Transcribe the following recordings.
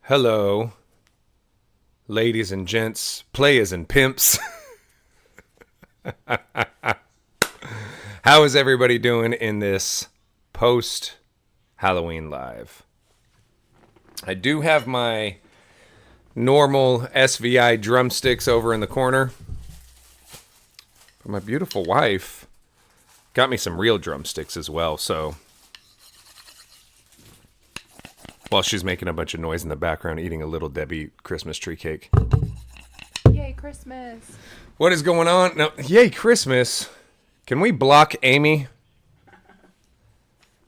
Hello, ladies and gents, players and pimps. How is everybody doing in this post-Halloween live? I do have my normal SVI drumsticks over in the corner. But my beautiful wife got me some real drumsticks as well, so while she's making a bunch of noise in the background, eating a Little Debbie Christmas tree cake. Yay, Christmas. What is going on? No, yay, Christmas. Can we block Amy?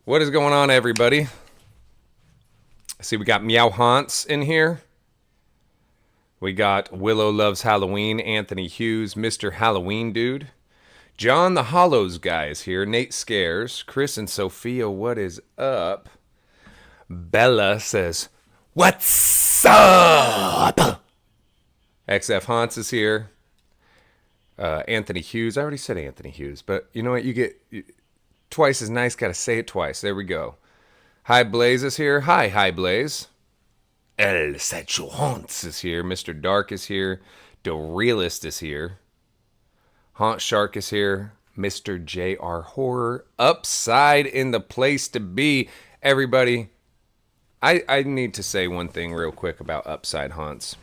What is going on, everybody? I see we got Meow Haunts in here. We got Willow Loves Halloween, Anthony Hughes, Mr. Halloween Dude. John the Hollows guy is here. Nate Scares. Chris and Sophia, what is up? Bella says, "What's up?" XF Haunts is here. Anthony Hughes. I already said Anthony Hughes, but you know what? You get twice as nice. Got to say it twice. There we go. Hi Blaze is here. Hi Blaze. El Satchel Haunts is here. Mr. Dark is here. The Realist is here. Haunt Shark is here. Mr. JR Horror. Upside in the place to be. Everybody, I need to say one thing real quick about Upside Haunts.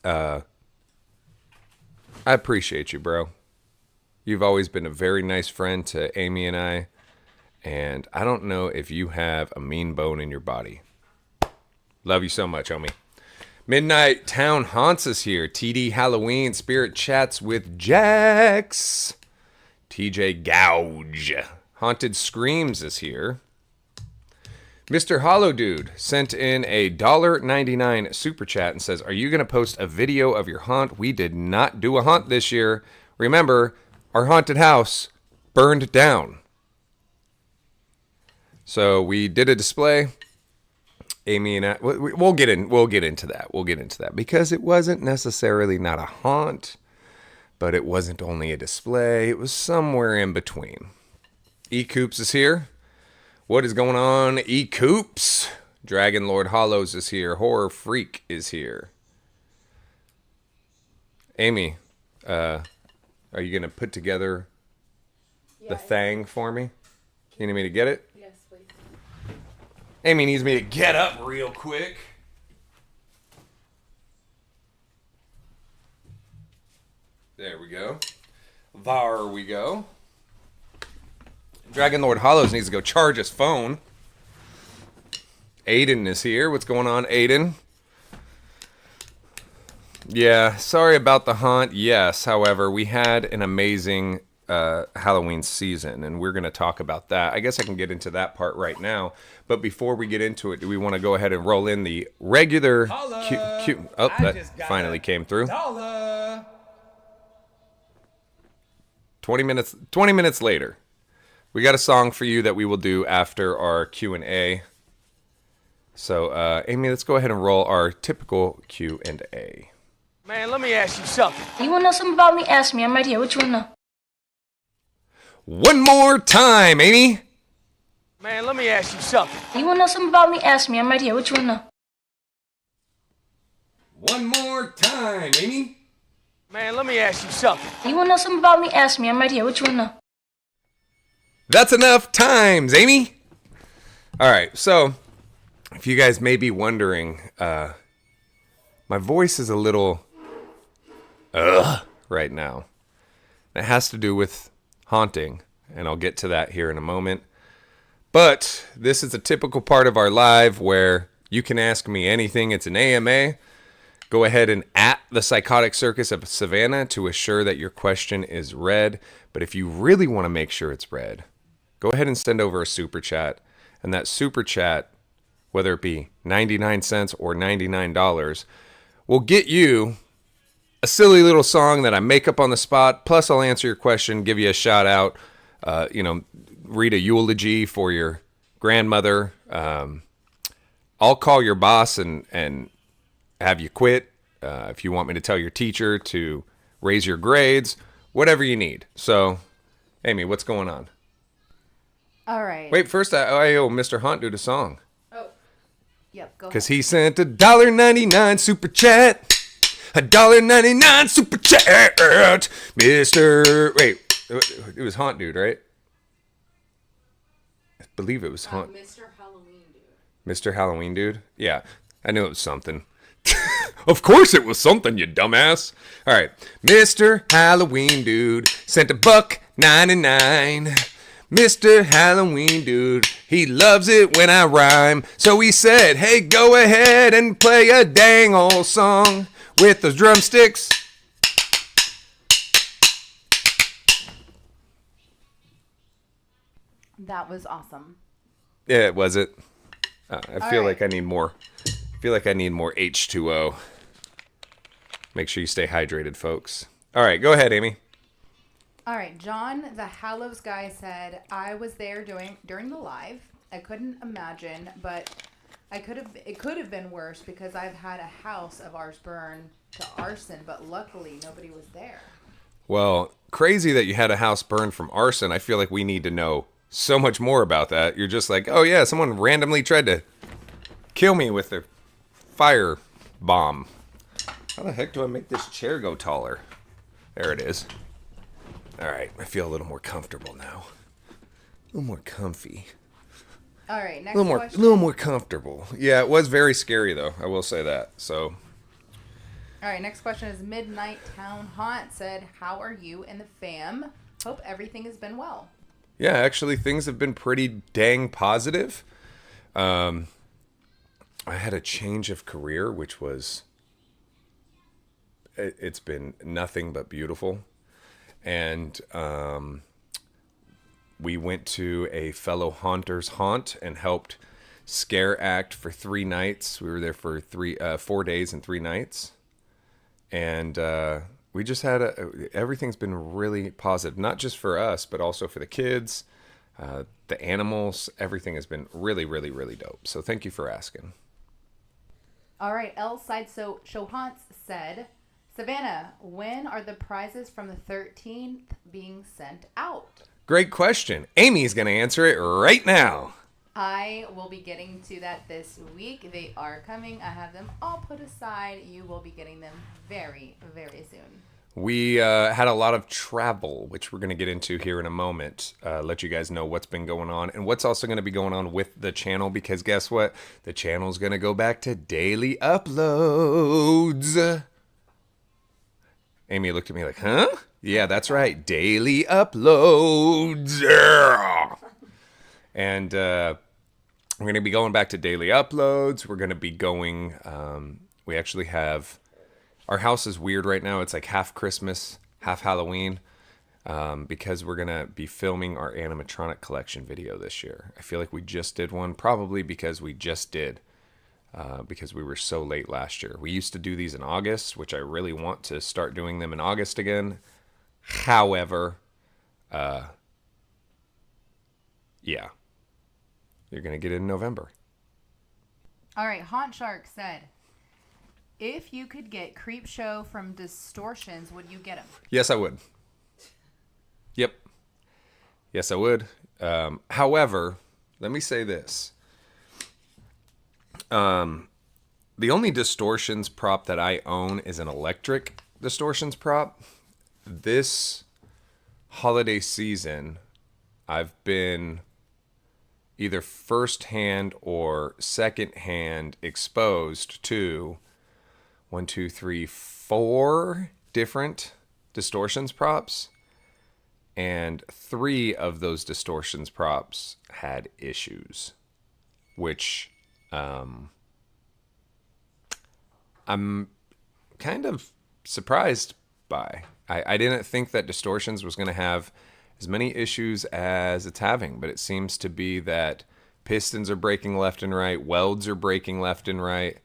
I appreciate you, bro. You've always been a very nice friend to Amy and I. And I don't know if you have a mean bone in your body. Love you so much, homie. Midnight Town Haunts is here. TD Halloween Spirit Chats with Jax. TJ Gouge. Haunted Screams is here. Mr. Hollow Dude sent in a $1.99 super chat and says, "Are you going to post a video of your haunt? We did not do a haunt this year. Remember, our haunted house burned down." So we did a display. Amy and I, we'll get into that because it wasn't necessarily not a haunt, but it wasn't only a display. It was somewhere in between. E Coops is here. What is going on, E Coops? Dragon Lord Hollows is here. Horror Freak is here. Amy, are you gonna put together the thing for me? You need me to get it? Yes, please. Amy needs me to get up real quick. There we go. There we go. Dragon Lord Hollows needs to go charge his phone. Aiden is here. What's going on, Aiden? Yeah, sorry about the haunt. Yes, however, we had an amazing Halloween season, and we're going to talk about that. I guess I can get into that part right now. But before we get into it, do we want to go ahead and roll in the regular... Oh, that finally came through. 20 minutes later. We got a song for you that we will do after our Q&A. So, Amy, let's go ahead and roll our typical Q&A. Man, let me ask you something. You want to know something about me? Ask me. I'm right here. What you want to know? One more time, Amy. Man, let me ask you something. You want to know something about me? Ask me. I'm right here. What you want to know? One more time, Amy. Man, let me ask you something. You want to know something about me? Ask me. I'm right here. What you want to know? That's enough times, Amy. All right, so if you guys may be wondering, my voice is a little right now. It has to do with haunting, and I'll get to that here in a moment. But this is a typical part of our live where you can ask me anything. It's an AMA. Go ahead and @ the Psychotic Circus of Savannah to assure that your question is read. But if you really want to make sure it's read, go ahead and send over a super chat. And that super chat, whether it be 99 cents or $99, will get you a silly little song that I make up on the spot. Plus, I'll answer your question, give you a shout out, read a eulogy for your grandmother. I'll call your boss and have you quit. If you want me to tell your teacher to raise your grades, whatever you need. So, Amy, what's going on? All right. Wait, first I owe Mr. Hunt do the song. Oh. Yep, go Because ahead. he sent $1.99 super chat. $1.99 super chat. Mr. Wait, it was Haunt Dude, right? I believe it was Haunt. Mr. Halloween Dude. Mr. Halloween Dude? Yeah, I knew it was something. Of course it was something, you dumbass. All right, Mr. Halloween Dude sent $1.99. Mr. Halloween Dude, he loves it when I rhyme. So he said, hey, go ahead and play a dang old song with those drumsticks. That was awesome. Yeah, was it? I feel right. like I need more. I feel like I need more H2O. Make sure you stay hydrated, folks. All right, go ahead, Amy. All right, John, the Hallows guy, said, I was there during the live. I couldn't imagine, but it could have been worse because I've had a house of ours burn to arson, but luckily nobody was there. Well, crazy that you had a house burned from arson. I feel like we need to know so much more about that. You're just like, oh yeah, someone randomly tried to kill me with a fire bomb. How the heck do I make this chair go taller? There it is. All right, I feel a little more comfortable now. A little more comfy. All right, next A question. little more comfortable. Yeah, it was very scary though. I will say that. So, All right, next question is Midnight Town Haunt said, how are you and the fam? Hope everything has been well. yeah, actually things have been pretty dang positive. I had a change of career, which was it's been nothing but beautiful. And we went to a fellow haunter's haunt and helped scare act for 3 nights. We were there for 4 days and 3 nights. And we just had everything's been really positive, not just for us, but also for the kids, the animals. Everything has been really, really, really dope. So thank you for asking. All right, L Side Show Haunts said, Savannah, when are the prizes from the 13th being sent out? Great question. Amy's going to answer it right now. I will be getting to that this week. They are coming. I have them all put aside. You will be getting them very, very soon. We had a lot of travel, which we're going to get into here in a moment. Let you guys know what's been going on and what's also going to be going on with the channel, because guess what? The channel's going to go back to daily uploads. Amy looked at me like, huh? Yeah, that's right. Daily uploads. Yeah. And we're going to be going back to daily uploads. We're going to be going, we actually have, our house is weird right now. It's like half Christmas, half Halloween, because we're going to be filming our animatronic collection video this year. I feel like we just did one, probably because we just did. Because we were so late last year. We used to do these in August, which I really want to start doing them in August again. However, yeah, you're going to get it in November. All right, Haunt Shark said, if you could get Creep Show from Distortions, would you get him? Yes, I would. Yep. Yes, I would. However, let me say this. The only Distortions prop that I own is an electric Distortions prop. This holiday season, I've been either first-hand or second-hand exposed to 1, 2, 3, 4 different Distortions props. And 3 of those Distortions props had issues, which I'm kind of surprised by. I didn't think that Distortions was going to have as many issues as it's having, but it seems to be that pistons are breaking left and right, welds are breaking left and right,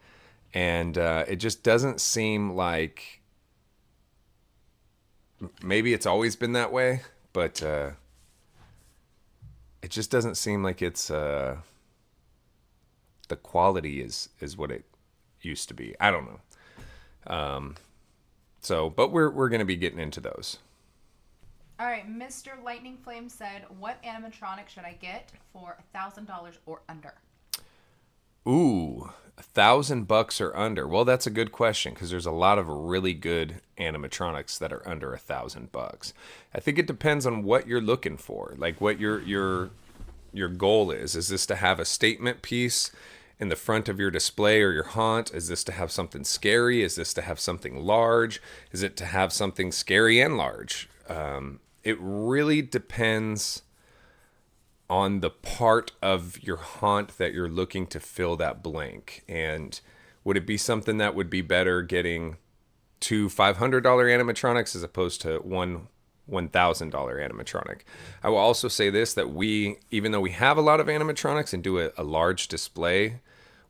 and it just doesn't seem like, maybe it's always been that way, but it just doesn't seem like it's the quality is what it used to be. I don't know. But we're going to be getting into those. All right, Mr. Lightning Flame said, what animatronic should I get for $1,000 or under? Ooh, $1,000 or under. Well, that's a good question because there's a lot of really good animatronics that are under $1,000. I think it depends on what you're looking for, like what your goal is. Is this to have a statement piece in the front of your display or your haunt? Is this to have something scary? Is this to have something large? Is it to have something scary and large? It really depends on the part of your haunt that you're looking to fill that blank. And would it be something that would be better getting two $500 animatronics as opposed to one $1,000 animatronic? I will also say this, that we, even though we have a lot of animatronics and do a large display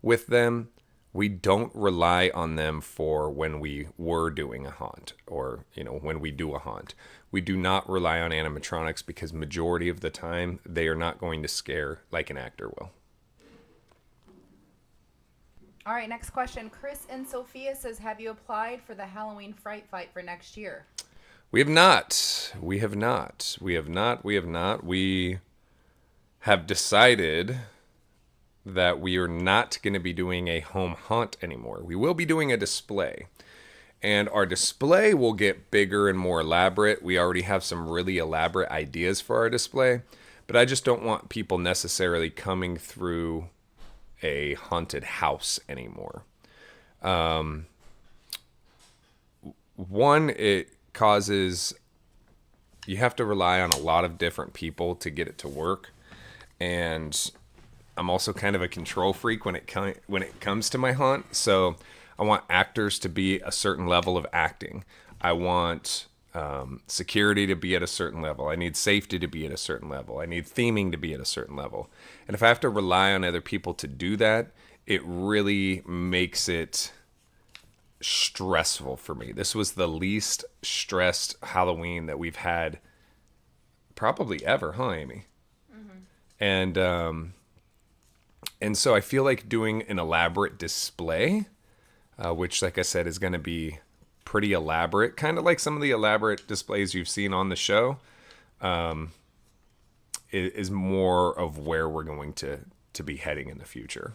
with them, we don't rely on them for when we were doing a haunt or, when we do a haunt. We do not rely on animatronics because majority of the time they are not going to scare like an actor will. All right, next question. Chris and Sophia says, have you applied for the Halloween Fright Fight for next year? We have not. We have not. We have not. We have not. We have decided that we are not going to be doing a home haunt anymore. We will be doing a display. And our display will get bigger and more elaborate. We already have some really elaborate ideas for our display. But I just don't want people necessarily coming through a haunted house anymore. One, it causes, you have to rely on a lot of different people to get it to work, and I'm also kind of a control freak when it comes to my haunt. So I want actors to be a certain level of acting. I want security to be at a certain level. I need safety to be at a certain level. I need theming to be at a certain level. And if I have to rely on other people to do that, it really makes it stressful for me. This was the least stressed Halloween that we've had probably ever, huh, Amy? Mm-hmm. And so I feel like doing an elaborate display, which, like I said, is going to be pretty elaborate, kind of like some of the elaborate displays you've seen on the show, is more of where we're going to be heading in the future.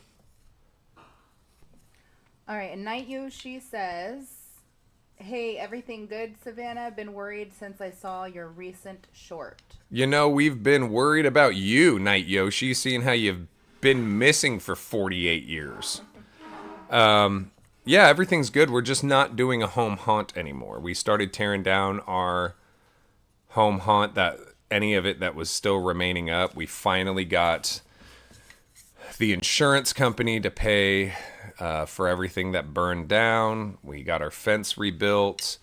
All right, and Night Yoshi says, hey, everything good, Savannah? Been worried since I saw your recent short. We've been worried about you, Night Yoshi, seeing how you've been missing for 48 years. Yeah, everything's good. We're just not doing a home haunt anymore. We started tearing down our home haunt, that any of it that was still remaining up. We finally got the insurance company to pay for everything that burned down. We got our fence rebuilt.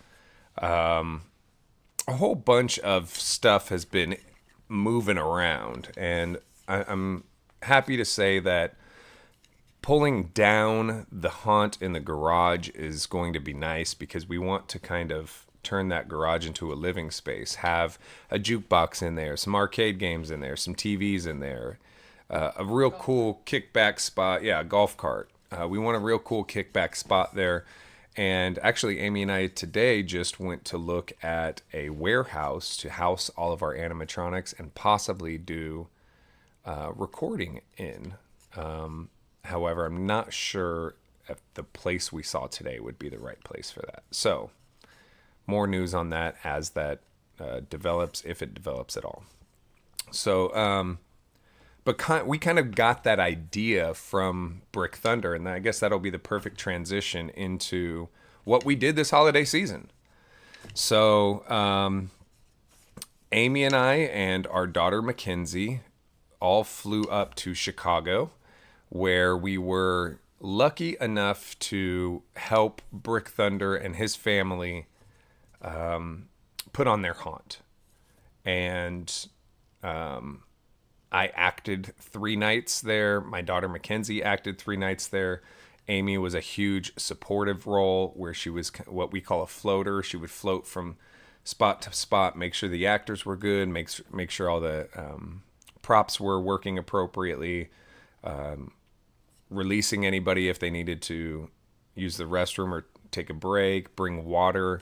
A whole bunch of stuff has been moving around, and I'm happy to say that pulling down the haunt in the garage is going to be nice, because we want to kind of turn that garage into a living space, have a jukebox in there, some arcade games in there, some TVs in there, a real cool kickback spot. Yeah, a golf cart. We want a real cool kickback spot there. And actually, Amy and I today just went to look at a warehouse to house all of our animatronics and possibly do recording in. However, I'm not sure if the place we saw today would be the right place for that. So, more news on that as that develops, if it develops at all. So, but we kind of got that idea from Brick Thunder, and I guess that'll be the perfect transition into what we did this holiday season. So, Amy and I and our daughter Mackenzie all flew up to Chicago, where we were lucky enough to help Brick Thunder and his family put on their haunt. And I acted 3 nights there. My daughter Mackenzie acted 3 nights there. Amy was a huge supportive role where she was what we call a floater. She would float from spot to spot, make sure the actors were good, make sure all the props were working appropriately, releasing anybody if they needed to use the restroom or take a break, bring water,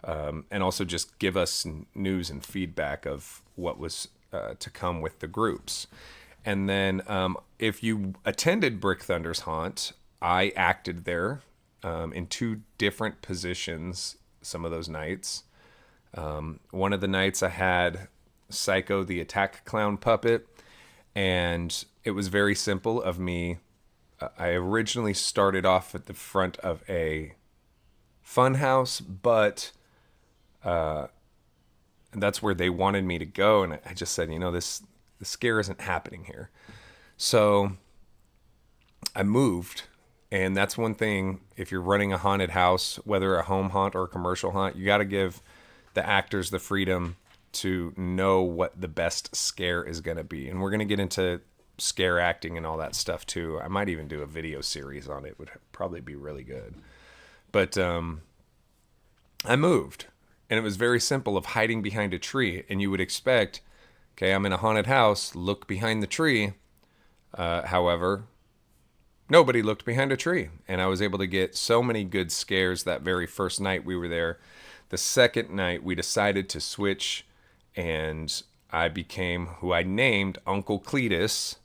and also just give us news and feedback of what was to come with the groups. And then if you attended Brick Thunder's haunt, I acted there in 2 different positions some of those nights. One of the nights I had Psycho the Attack Clown puppet, and it was very simple of me. I originally started off at the front of a fun house, but that's where they wanted me to go, and I just said, the scare isn't happening here. So I moved, and that's one thing. If you're running a haunted house, whether a home haunt or a commercial haunt, you got to give the actors the freedom to know what the best scare is going to be. And we're going to get into scare acting and all that stuff too. I might even do a video series on it. Would probably be really good. But I moved, and it was very simple of hiding behind a tree. And you would expect, okay, I'm in a haunted house, look behind the tree. However, nobody looked behind a tree. And I was able to get so many good scares that very first night we were there. The second night, we decided to switch, and I became who I named Uncle Cletus.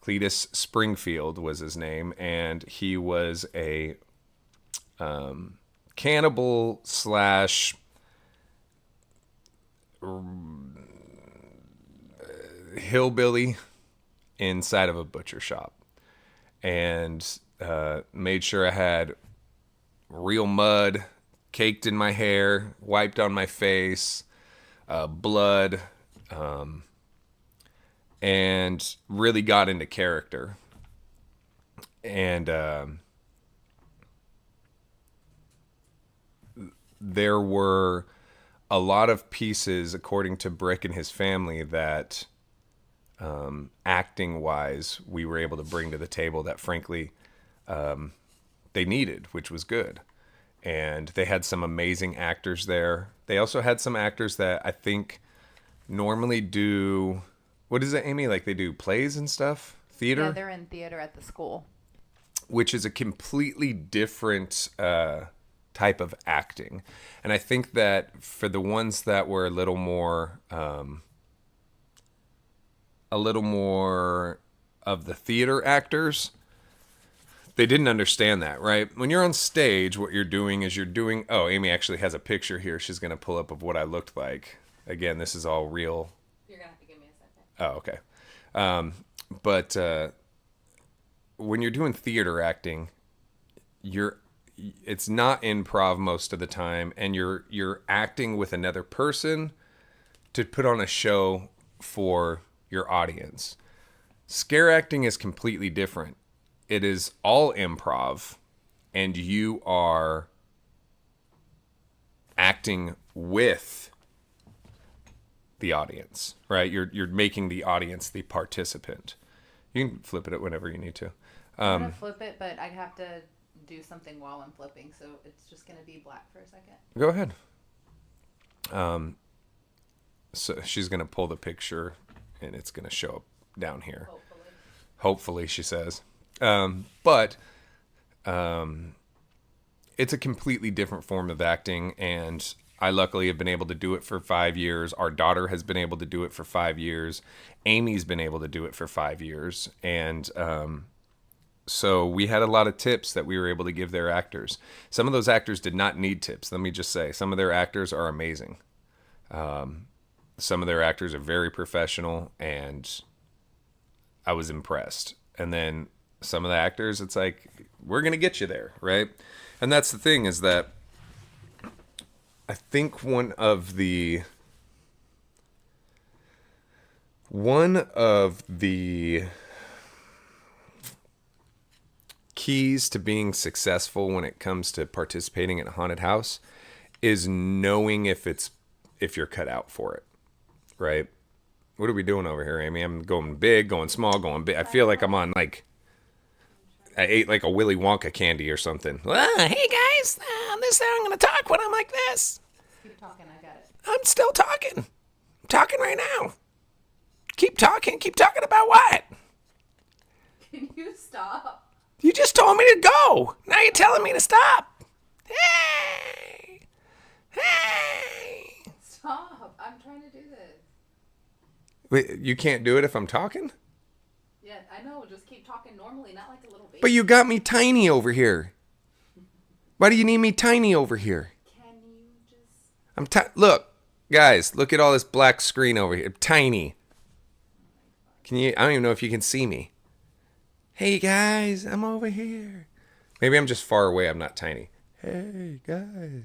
Cletus Springfield was his name, and he was a cannibal slash hillbilly inside of a butcher shop, and made sure I had real mud caked in my hair, wiped on my face, blood, and really got into character. And there were a lot of pieces, according to Brick and his family, that acting-wise we were able to bring to the table that, frankly, they needed, which was good. And they had some amazing actors there. They also had some actors that I think normally do, what is it, Amy? Like they do plays and stuff? Theater? Yeah, they're in theater at the school. Which is a completely different type of acting. And I think that for the ones that were a little more of the theater actors, they didn't understand that, right? When you're on stage, what you're doing is oh, Amy actually has a picture here she's going to pull up of what I looked like. Again, this is all real. You're going to have to give me a second. Oh, okay. But when you're doing theater acting, it's not improv most of the time, and you're acting with another person to put on a show for your audience. Scare acting is completely different. It is all improv, and you are acting with the audience, right? You're making the audience the participant. You can flip it whenever you need to. I'm going to flip it, but I have to do something while I'm flipping, so it's just going to be black for a second. Go ahead. So she's going to pull the picture, and it's going to show up down here. Hopefully, she says. But it's a completely different form of acting, and I luckily have been able to do it for 5 years. Our daughter has been able to do it for 5 years. Amy's been able to do it for 5 years. And so we had a lot of tips that we were able to give their actors. Some of those actors did not need tips. Let me just say, some of their actors are amazing. Some of their actors are very professional, and I was impressed. And then some of the actors, it's like, we're going to get you there, right? And that's the thing, is that I think one of the keys to being successful when it comes to participating in a haunted house is knowing if you're cut out for it, right? What are we doing over here, Amy? I'm going big, going small, going big. I feel like I'm on, like, I ate like a Willy Wonka candy or something. Hey guys, this is how I'm going to talk when I'm like this. Keep talking, I got it. I'm still talking. I'm talking right now. Keep talking about what? Can you stop? You just told me to go. Now you're telling me to stop. Hey. Stop. I'm trying to do this. Wait, you can't do it if I'm talking? Just keep talking normally, not like a little baby. But you got me tiny over here. Why do you need me tiny over here? Can you just... Look, guys, look at all this black screen over here. Tiny. Can you? I don't even know if you can see me. Hey guys, I'm over here. Maybe I'm just far away. I'm not tiny. Hey guys,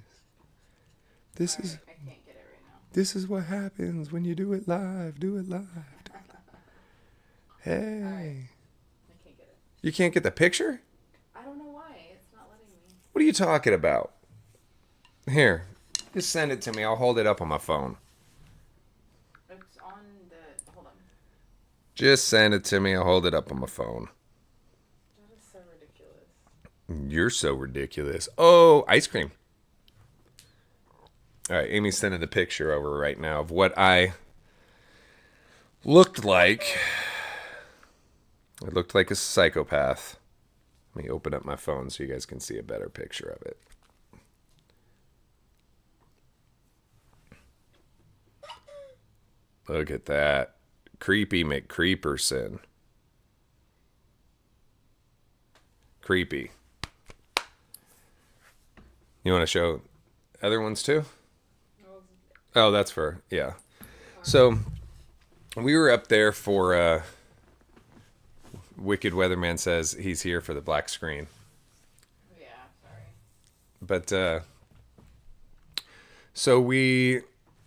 this is. I can't get it right now. This is what happens when you do it live. Do it live. Hey. I can't get it. You can't get the picture? I don't know why. It's not letting me. What are you talking about? Here, just send it to me. I'll hold it up on my phone. It's on the... Hold on. Just send it to me. I'll hold it up on my phone. That is so ridiculous. You're so ridiculous. Oh, ice cream. All right, Amy's sending the picture over right now of what I looked like. I looked like a psychopath. Let me open up my phone so you guys can see a better picture of it. Look at that. Creepy McCreeperson. Creepy. You want to show other ones too? Oh, that's for, yeah. So, we were up there for, Wicked Weatherman says he's here for the black screen. Yeah, sorry. But, so we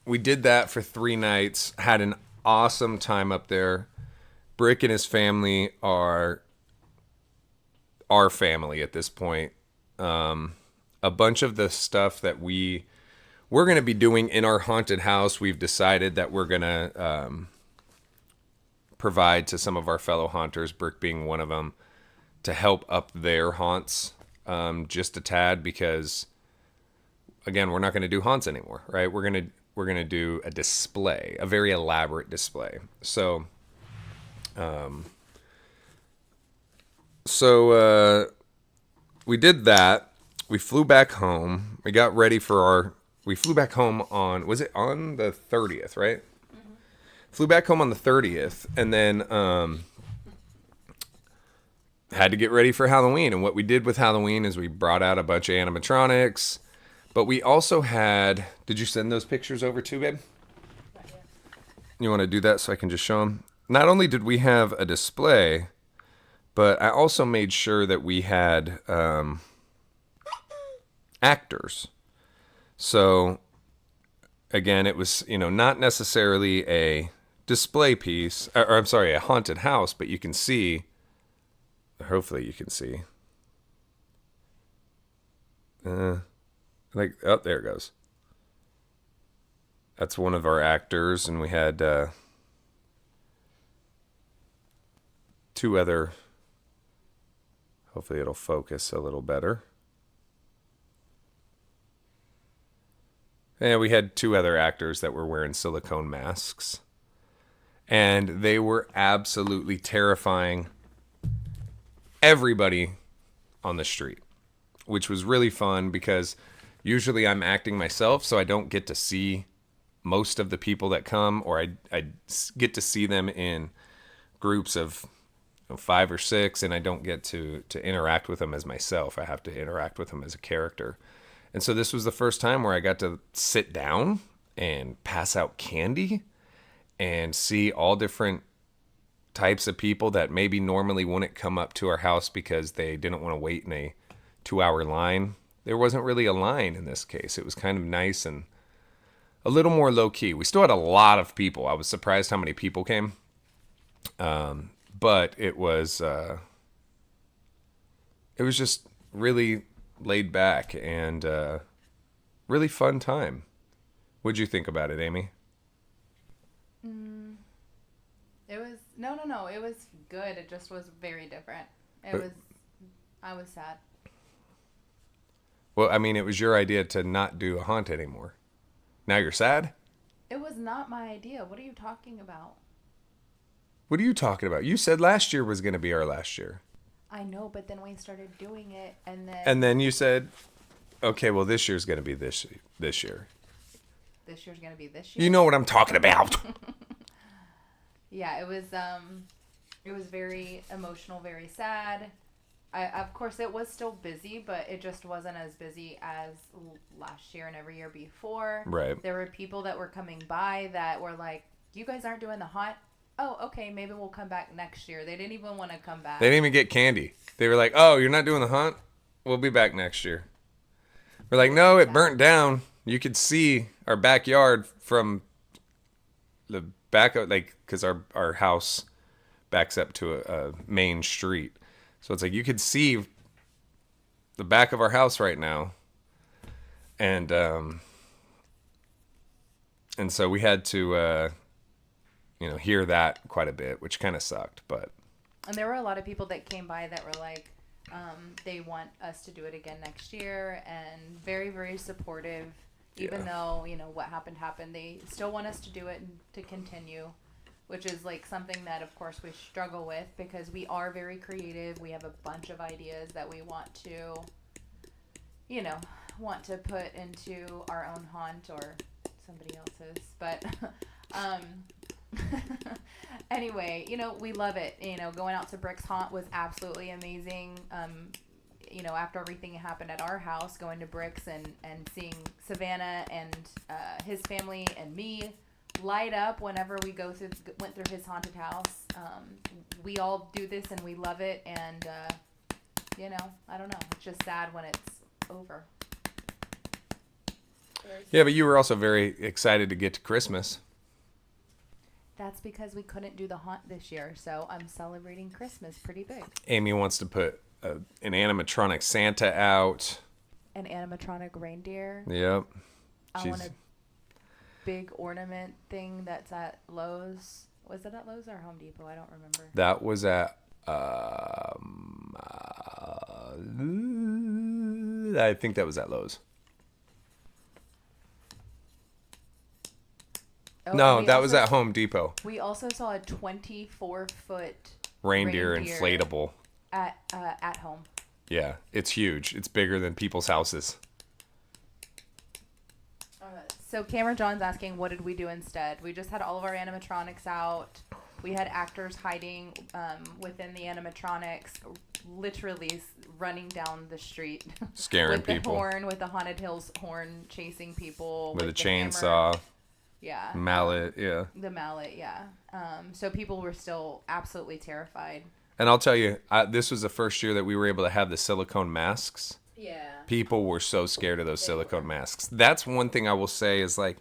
did that for 3 nights, had an awesome time up there. Brick and his family are our family at this point. A bunch of the stuff that we're going to be doing in our haunted house, we've decided that we're going to provide to some of our fellow haunters, Brick being one of them, to help up their haunts just a tad, because again, we're not going to do haunts anymore, right? We're going to do a display, a very elaborate display. So we did that. We flew back home. We got ready for we flew back home on, was it on the 30th, right? Mm-hmm. Flew back home on the 30th, and then had to get ready for Halloween. And what we did with Halloween is we brought out a bunch of animatronics, but we also had, did you send those pictures over too, babe? You want to do that so I can just show them? Not only did we have a display, but I also made sure that we had actors. So again, it was, not necessarily a display piece, or I'm sorry, a haunted house, but you can see, hopefully you can see, oh, there it goes. That's one of our actors, and we had 2 other, hopefully it'll focus a little better. And we had 2 other actors that were wearing silicone masks. And they were absolutely terrifying everybody on the street, which was really fun because usually I'm acting myself, so I don't get to see most of the people that come, or I get to see them in groups of 5 or 6, and I don't get to interact with them as myself. I have to interact with them as a character. And so this was the first time where I got to sit down and pass out candy and see all different types of people that maybe normally wouldn't come up to our house because they didn't want to wait in a 2-hour line. There wasn't really a line in this case. It was kind of nice and a little more low-key. We still had a lot of people. I was surprised how many people came. But it was just really laid back and really fun time. What'd you think about it, Amy? It was no. It was good. It just was very different. I was sad. Well, I mean, it was your idea to not do a haunt anymore. Now you're sad? It was not my idea. What are you talking about? What are you talking about? You said last year was going to be our last year. I know, but then we started doing it, and then... And then you said, okay, well, this year's going to be this year. This year's going to be this year? You know what I'm talking about. Yeah, it was It was very emotional, very sad. Of course, it was still busy, but it just wasn't as busy as last year and every year before. Right. There were people that were coming by that were like, "You guys aren't doing the haunt? Oh, okay, maybe we'll come back next year." They didn't even want to come back. They didn't even get candy. They were like, "Oh, you're not doing the hunt? We'll be back next year." We're like, "No, it burnt down. You could see our backyard from the back of, like, because our house backs up to a main street. So it's like you could see the back of our house right now." And so we had to hear that quite a bit, which kind of sucked, but And there were a lot of people that came by that were like, they want us to do it again next year, and very, very supportive. Even though, what happened, they still want us to do it and to continue, which is like something that, of course, we struggle with because we are very creative. We have a bunch of ideas that we want to, put into our own haunt or somebody else's. But anyway, we love it. Going out to Brick's haunt was absolutely amazing. After everything happened at our house, going to Brick's and seeing Savannah and his family and me light up whenever we went through his haunted house. We all do this and we love it, and I don't know. It's just sad when it's over. yeah, but you were also very excited to get to Christmas. That's because we couldn't do the haunt this year, so I'm celebrating Christmas pretty big. Amy wants to put an animatronic Santa out. An animatronic reindeer. Yep. I want a big ornament thing that's at Lowe's. Was it at Lowe's or Home Depot? I don't remember. That was at I think that was at Lowe's. Oh, No, that was at Home Depot. We also saw a 24-foot Reindeer inflatable. at home. Yeah, it's huge. It's bigger than people's houses. So Cameron John's asking, what did we do instead? We just had all of our animatronics out. We had actors hiding within the animatronics, literally running down the street. Scaring with people. With the Haunted Hills horn, chasing people. With a the chainsaw. Hammer. Yeah. Mallet, yeah. The mallet, yeah. So people were still absolutely terrified. And I'll tell you, this was the first year that we were able to have the silicone masks. Yeah. People were so scared of those silicone masks. That's one thing I will say is, like,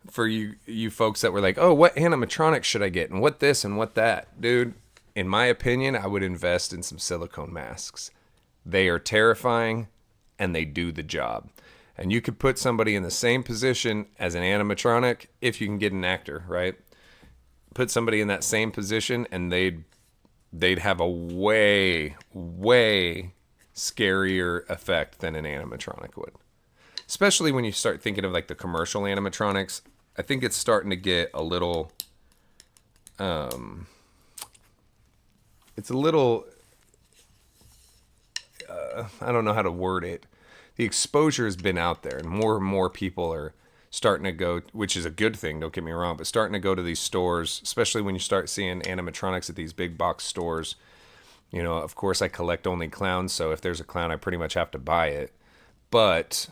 for you folks that were like, oh, what animatronics should I get? And what this and what that? Dude, in my opinion, I would invest in some silicone masks. They are terrifying, and they do the job. And you could put somebody in the same position as an animatronic if you can get an actor, right? Put somebody in that same position, and they'd have a way, way scarier effect than an animatronic would. Especially when you start thinking of like the commercial animatronics. I think it's starting to get a little, it's a little, I don't know how to word it. The exposure has been out there, and more people are starting to go, which is a good thing, don't get me wrong, but starting to go to these stores, especially when you start seeing animatronics at these big box stores. Of course, I collect only clowns, so if there's a clown, I pretty much have to buy it. But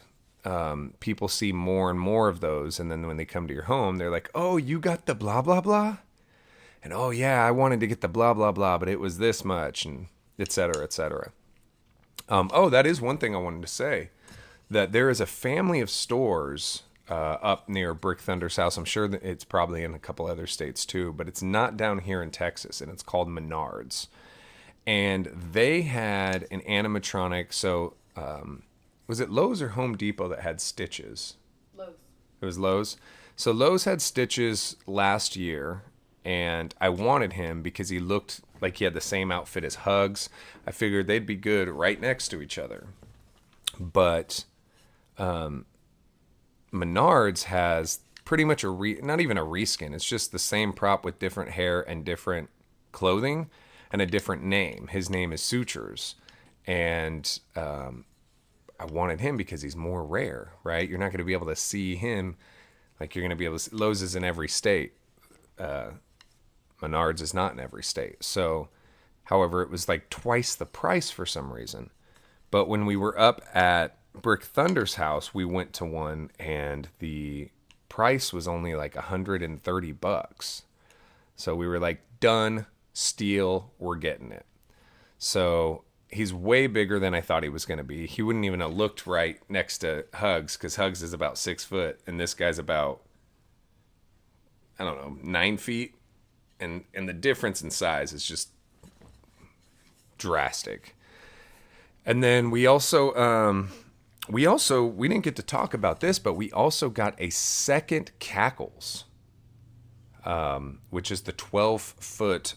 people see more and more of those, and then when they come to your home, they're like, oh, you got the blah, blah, blah? And, oh, yeah, I wanted to get the blah, blah, blah, but it was this much, and et cetera, et cetera. That is one thing I wanted to say, that there is a family of stores up near Brick Thunder's house. I'm sure that it's probably in a couple other states too, but it's not down here in Texas, and it's called Menards. And they had an animatronic. So was it Lowe's or Home Depot that had Stitches? Lowe's. It was Lowe's. So Lowe's had Stitches last year, and I wanted him because he looked like he had the same outfit as Hugs. I figured they'd be good right next to each other. But Menards has pretty much not even a reskin. It's just the same prop with different hair and different clothing and a different name. His name is Sutures. And I wanted him because he's more rare, right? You're not going to be able to see him like you're going to be able to see. Lowe's is in every state. Menards is not in every state. So, however, it was like twice the price for some reason. But when we were up at Brick Thunder's house, we went to one and the price was only like $130. So we were like, done, steal, we're getting it. So he's way bigger than I thought he was going to be. He wouldn't even have looked right next to Hugs, because Hugs is about 6 foot and this guy's about, I don't know, 9 feet. And the difference in size is just drastic. And then we also we didn't get to talk about this, but we also got a second Cackles, which is the 12-foot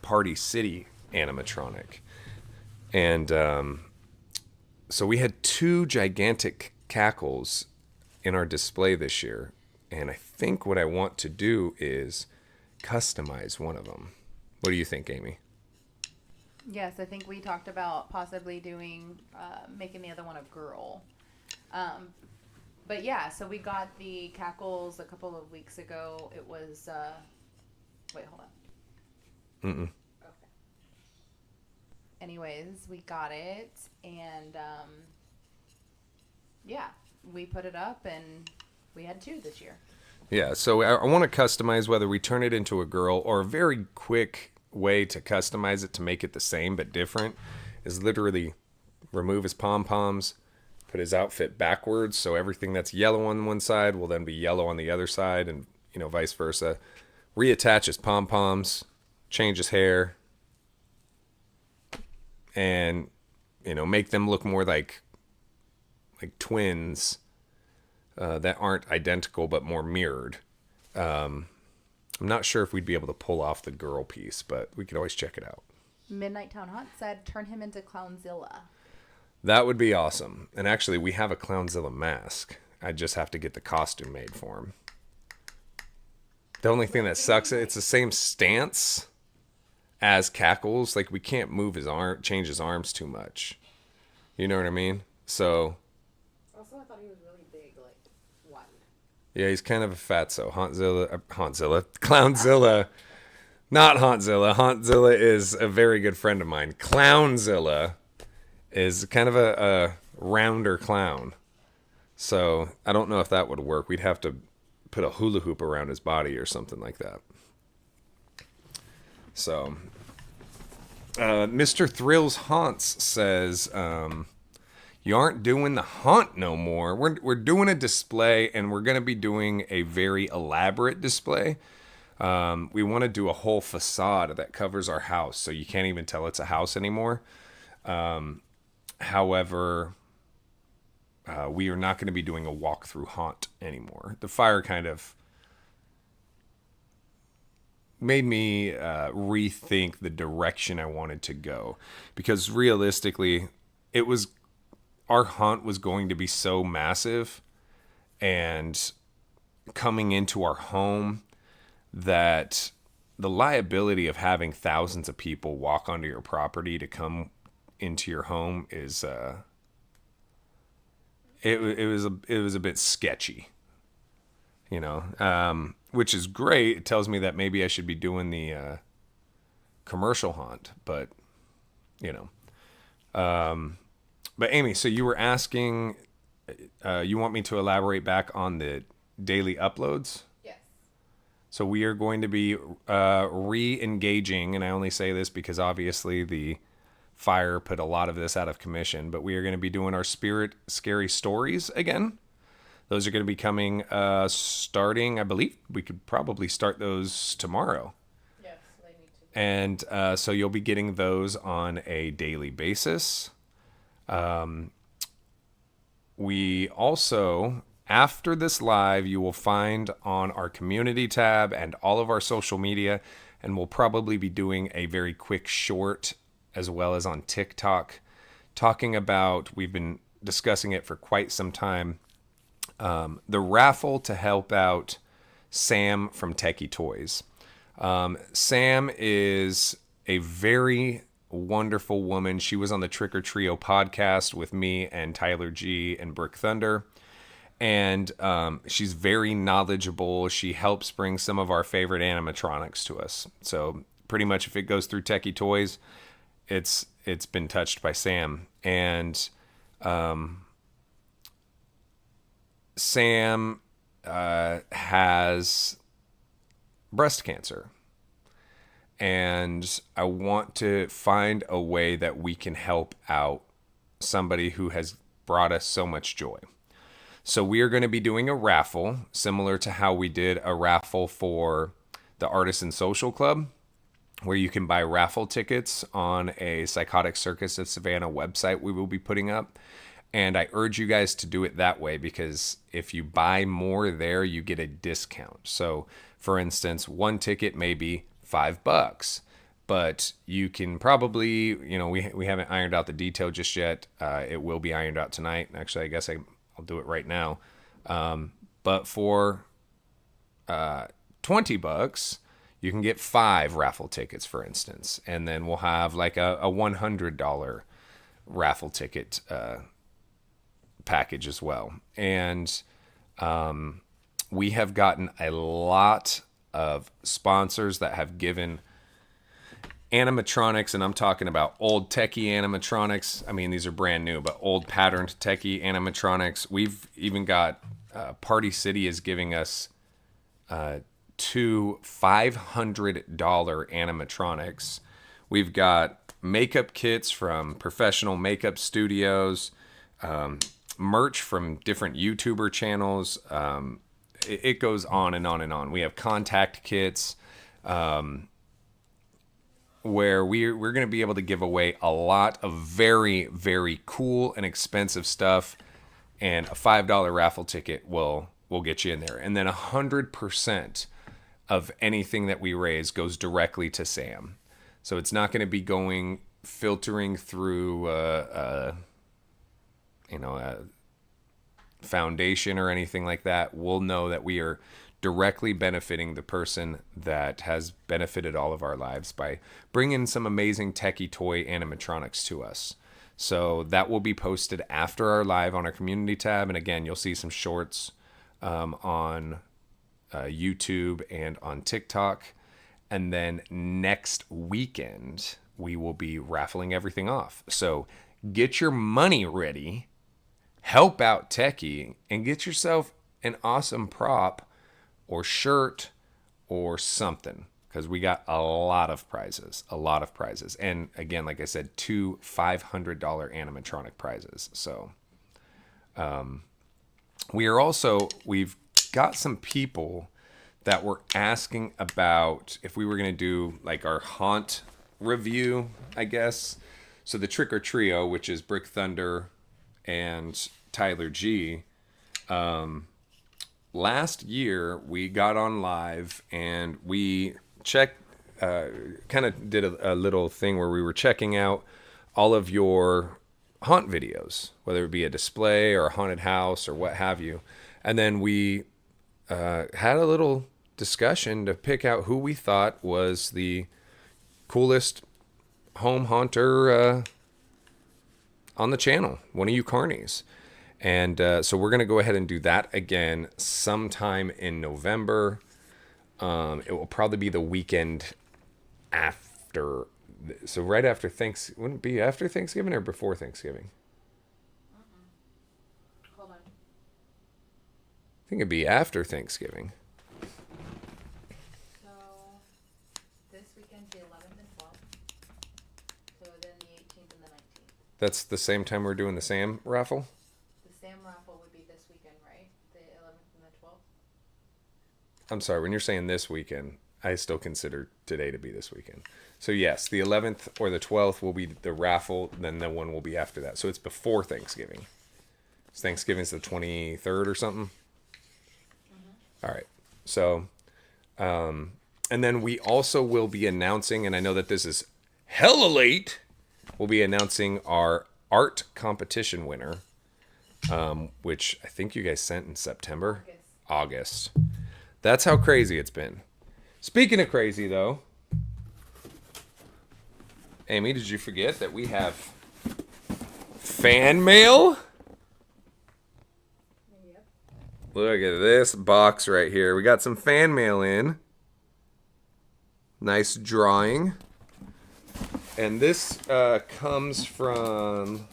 Party City animatronic. And so we had 2 gigantic Cackles in our display this year. And I think what I want to do is customize one of them. What do you think, Amy? Yes, I think we talked about possibly doing, making the other one a girl. But yeah, so we got the Cackles a couple of weeks ago. It was, wait, hold on. Okay. Anyways, we got it, and yeah, we put it up, and we had 2 this year. Yeah, so I want to customize whether we turn it into a girl, or a very quick way to customize it to make it the same but different is literally remove his pom-poms, put his outfit backwards, so everything that's yellow on one side will then be yellow on the other side, and vice versa. Reattach his pom-poms, change his hair, and make them look more like twins that aren't identical but more mirrored. I'm not sure if we'd be able to pull off the girl piece, but we could always check it out. Midnight Town Hunt said, turn him into Clownzilla. That would be awesome. And actually, we have a Clownzilla mask. I just have to get the costume made for him. The only thing that sucks, it's the same stance as Cackles. Like, we can't move his arm, change his arms too much. You know what I mean? So... Also, I thought he was really big, like, wide. Yeah, he's kind of a fatso. Clownzilla. Not Hauntzilla. Hauntzilla is a very good friend of mine. Clownzilla is kind of a rounder clown. So I don't know if that would work. We'd have to put a hula hoop around his body or something like that. So Mr. Thrills Haunts says... you aren't doing the haunt no more. We're doing a display, and we're going to be doing a very elaborate display. We want to do a whole facade that covers our house, so you can't even tell it's a house anymore. However, we are not going to be doing a walk-through haunt anymore. The fire kind of made me rethink the direction I wanted to go, because realistically, our hunt was going to be so massive and coming into our home that the liability of having thousands of people walk onto your property to come into your home is it was a bit sketchy, which is great. It tells me that maybe I should be doing the commercial hunt, but But Amy, so you were asking, you want me to elaborate back on the daily uploads? Yes. So we are going to be re-engaging, and I only say this because obviously the fire put a lot of this out of commission, but we are going to be doing our Spirit Scary Stories again. Those are going to be coming starting, I believe we could probably start those tomorrow. Yes, they need to. And so you'll be getting those on a daily basis. We also, after this live, you will find on our community tab and all of our social media, and we'll probably be doing a very quick short as well as on TikTok, talking about, we've been discussing it for quite some time, the raffle to help out Sam from Techie Toys. Sam is a very wonderful woman. She was on the Trick or Trio podcast with me and Tyler G and Brick Thunder. And she's very knowledgeable. She helps bring some of our favorite animatronics to us. So pretty much if it goes through Techie Toys, it's been touched by Sam. And Sam has breast cancer. And I want to find a way that we can help out somebody who has brought us so much joy. So we are going to be doing a raffle similar to how we did a raffle for the Artisan Social Club, where you can buy raffle tickets on a Psychotic Circus of Savannah website we will be putting up. And I urge you guys to do it that way, because if you buy more there, you get a discount. So for instance, one ticket may be $5, but you can probably, we haven't ironed out the detail just yet. It will be ironed out tonight. Actually, I guess I'll do it right now. But for $20, you can get 5 raffle tickets, for instance. And then we'll have like a $100 raffle ticket package as well. And we have gotten a lot of sponsors that have given animatronics, and I'm talking about old techie animatronics. I mean, these are brand new, but old patterned techie animatronics. We've even got Party City is giving us 2 $500 animatronics. We've got makeup kits from professional makeup studios, merch from different YouTuber channels. It goes on and on and on. We have contact kits, where we're going to be able to give away a lot of very, very cool and expensive stuff, and a $5 raffle ticket will get you in there. And then 100% of anything that we raise goes directly to Sam. So it's not going to be filtering through a foundation or anything like that. We'll know that we are directly benefiting the person that has benefited all of our lives by bringing some amazing techie toy animatronics to us. So that will be posted after our live on our community tab. And again, you'll see some shorts on YouTube and on TikTok. And then next weekend, we will be raffling everything off. So get your money ready, help out Techie, and get yourself an awesome prop or shirt or something, because we got a lot of prizes. And again, like I said, 2 $500 animatronic prizes. So we've got some people that were asking about if we were going to do like our haunt review, I guess. So the Trick or Trio, which is Brick Thunder and Tyler G, last year we got on live and we checked, kind of did a little thing where we were checking out all of your haunt videos, whether it be a display or a haunted house or what have you. And then we had a little discussion to pick out who we thought was the coolest home haunter on the channel, one of you carnies. And so we're going to go ahead and do that again sometime in November. It will probably be the weekend after. So right after Thanksgiving. Wouldn't it be after Thanksgiving or before Thanksgiving? Hold on. I think it'd be after Thanksgiving. So this weekend's the 11th and 12th. So then the 18th and the 19th. That's the same time we're doing the Sam raffle? Sam raffle would be this weekend, right? The 11th and the 12th? I'm sorry, when you're saying this weekend, I still consider today to be this weekend. So yes, the 11th or the 12th will be the raffle, then the one will be after that. So it's before Thanksgiving. So Thanksgiving's the 23rd or something? Mm-hmm. All right. So, and then we also will be announcing, and I know that this is hella late, we'll be announcing our art competition winner, which I think you guys sent in September. August. That's how crazy it's been. Speaking of crazy, though, Amy, did you forget that we have fan mail? Yep. Look at this box right here. We got some fan mail in. Nice drawing. And this comes from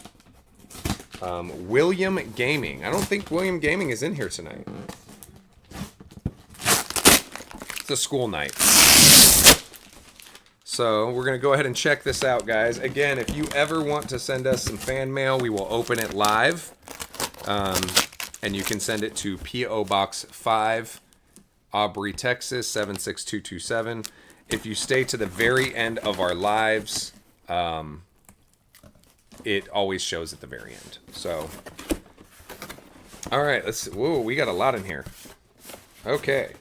William Gaming. I don't think William Gaming is in here tonight. It's a school night. So we're going to go ahead and check this out, guys. Again, if you ever want to send us some fan mail, we will open it live. And you can send it to P.O. Box 5, Aubrey, Texas, 76227. If you stay to the very end of our lives, it always shows at the very end. So, all right, let's see. Whoa, we got a lot in here. Okay.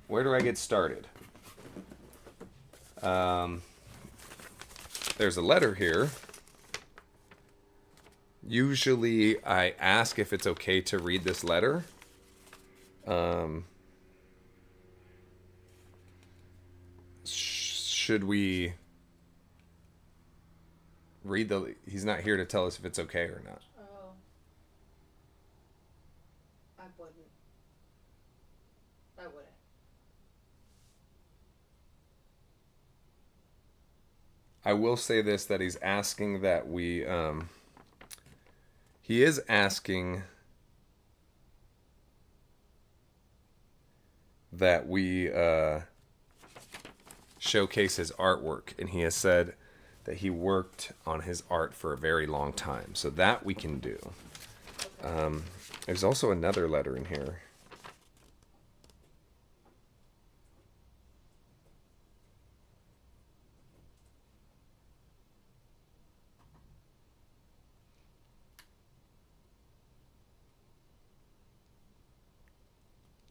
Where do I get started? There's a letter here. Usually I ask if it's okay to read this letter. Should we read the... He's not here to tell us if it's okay or not. Oh. I wouldn't. I wouldn't. I will say this, that he's asking that we... he is asking that we showcase his artwork, and he has said that he worked on his art for a very long time, so that we can do. There's also another letter in here.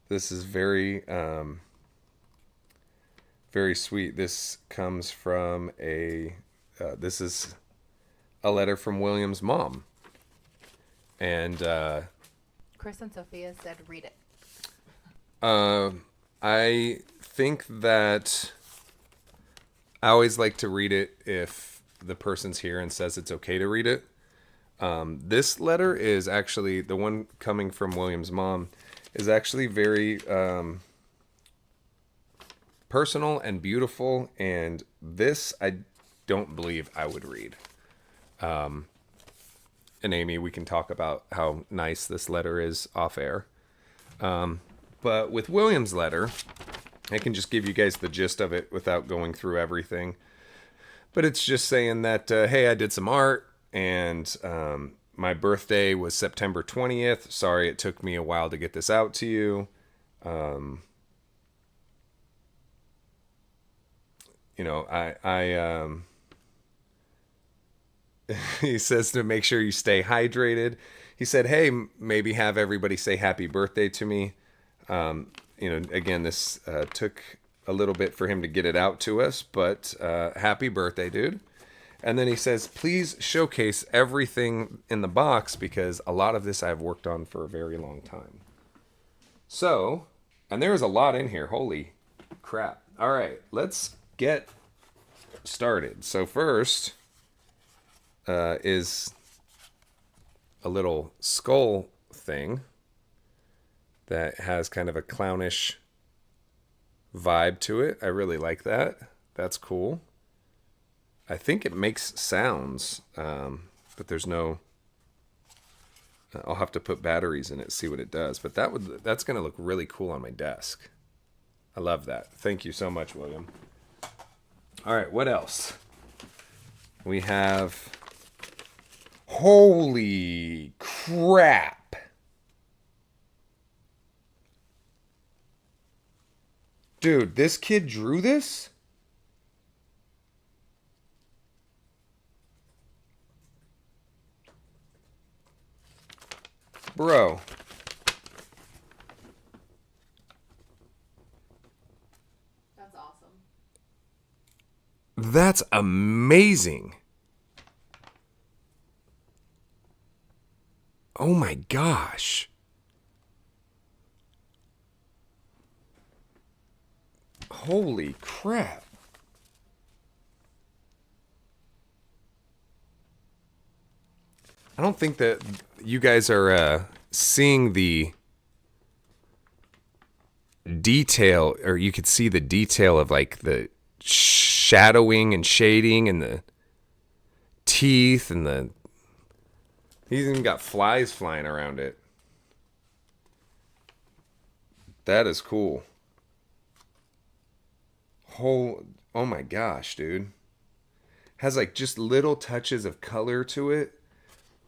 This is very, very sweet. This comes from this is a letter from William's mom. And, Chris and Sophia said, read it. I think that I always like to read it if the person's here and says it's okay to read it. This letter is actually, the one coming from William's mom, is actually very personal and beautiful, and this I don't believe I would read. And Amy, we can talk about how nice this letter is off air. But with William's letter, I can just give you guys the gist of it without going through everything. But it's just saying that, hey, I did some art, and my birthday was September 20th. Sorry it took me a while to get this out to you. You know, he says to make sure you stay hydrated. He said, hey, maybe have everybody say happy birthday to me. You know, again, this took a little bit for him to get it out to us, but happy birthday, dude. And then he says, please showcase everything in the box because a lot of this I've worked on for a very long time. So, and there is a lot in here. Holy crap. All right, let's get started. So first is a little skull thing that has kind of a clownish vibe to it. I really like that. That's cool. I think it makes sounds, but there's no... I'll have to put batteries in it, see what it does. But that's going to look really cool on my desk. I love that. Thank you so much, William. All right, what else? We have... Holy crap! Dude, this kid drew this? Bro. That's awesome. That's amazing. Oh my gosh. Holy crap. I don't think that you guys are seeing the detail, or you could see the detail of like the shadowing and shading and the teeth and the, he's even got flies flying around it. That is cool. Oh my gosh, dude. Has like just little touches of color to it.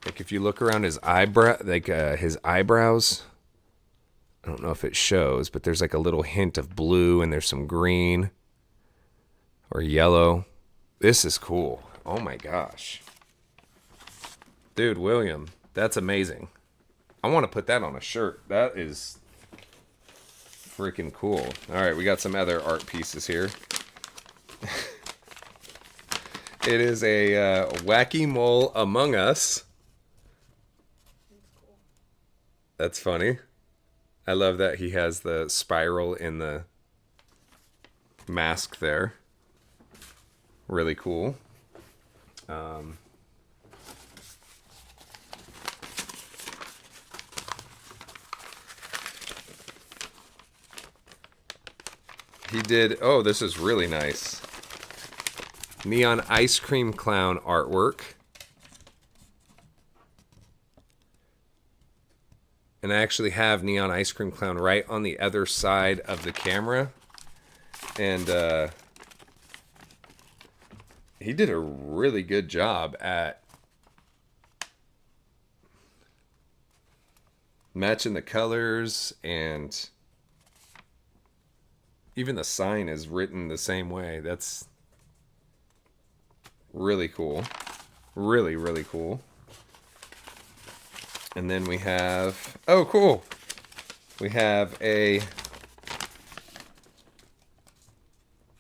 Like if you look around his his eyebrows, I don't know if it shows, but there's like a little hint of blue and there's some green or yellow. This is cool. Oh my gosh. Dude, William, that's amazing. I want to put that on a shirt. That is freaking cool. All right, we got some other art pieces here. It is a Wacky Mole Among Us. That's funny. I love that he has the spiral in the mask there. Really cool. He did, oh, this is really nice. Neon Ice Cream Clown artwork. And I actually have Neon Ice Cream Clown right on the other side of the camera. And he did a really good job at matching the colors, and even the sign is written the same way. That's really cool. Really, really cool. And then we have, oh, cool. We have a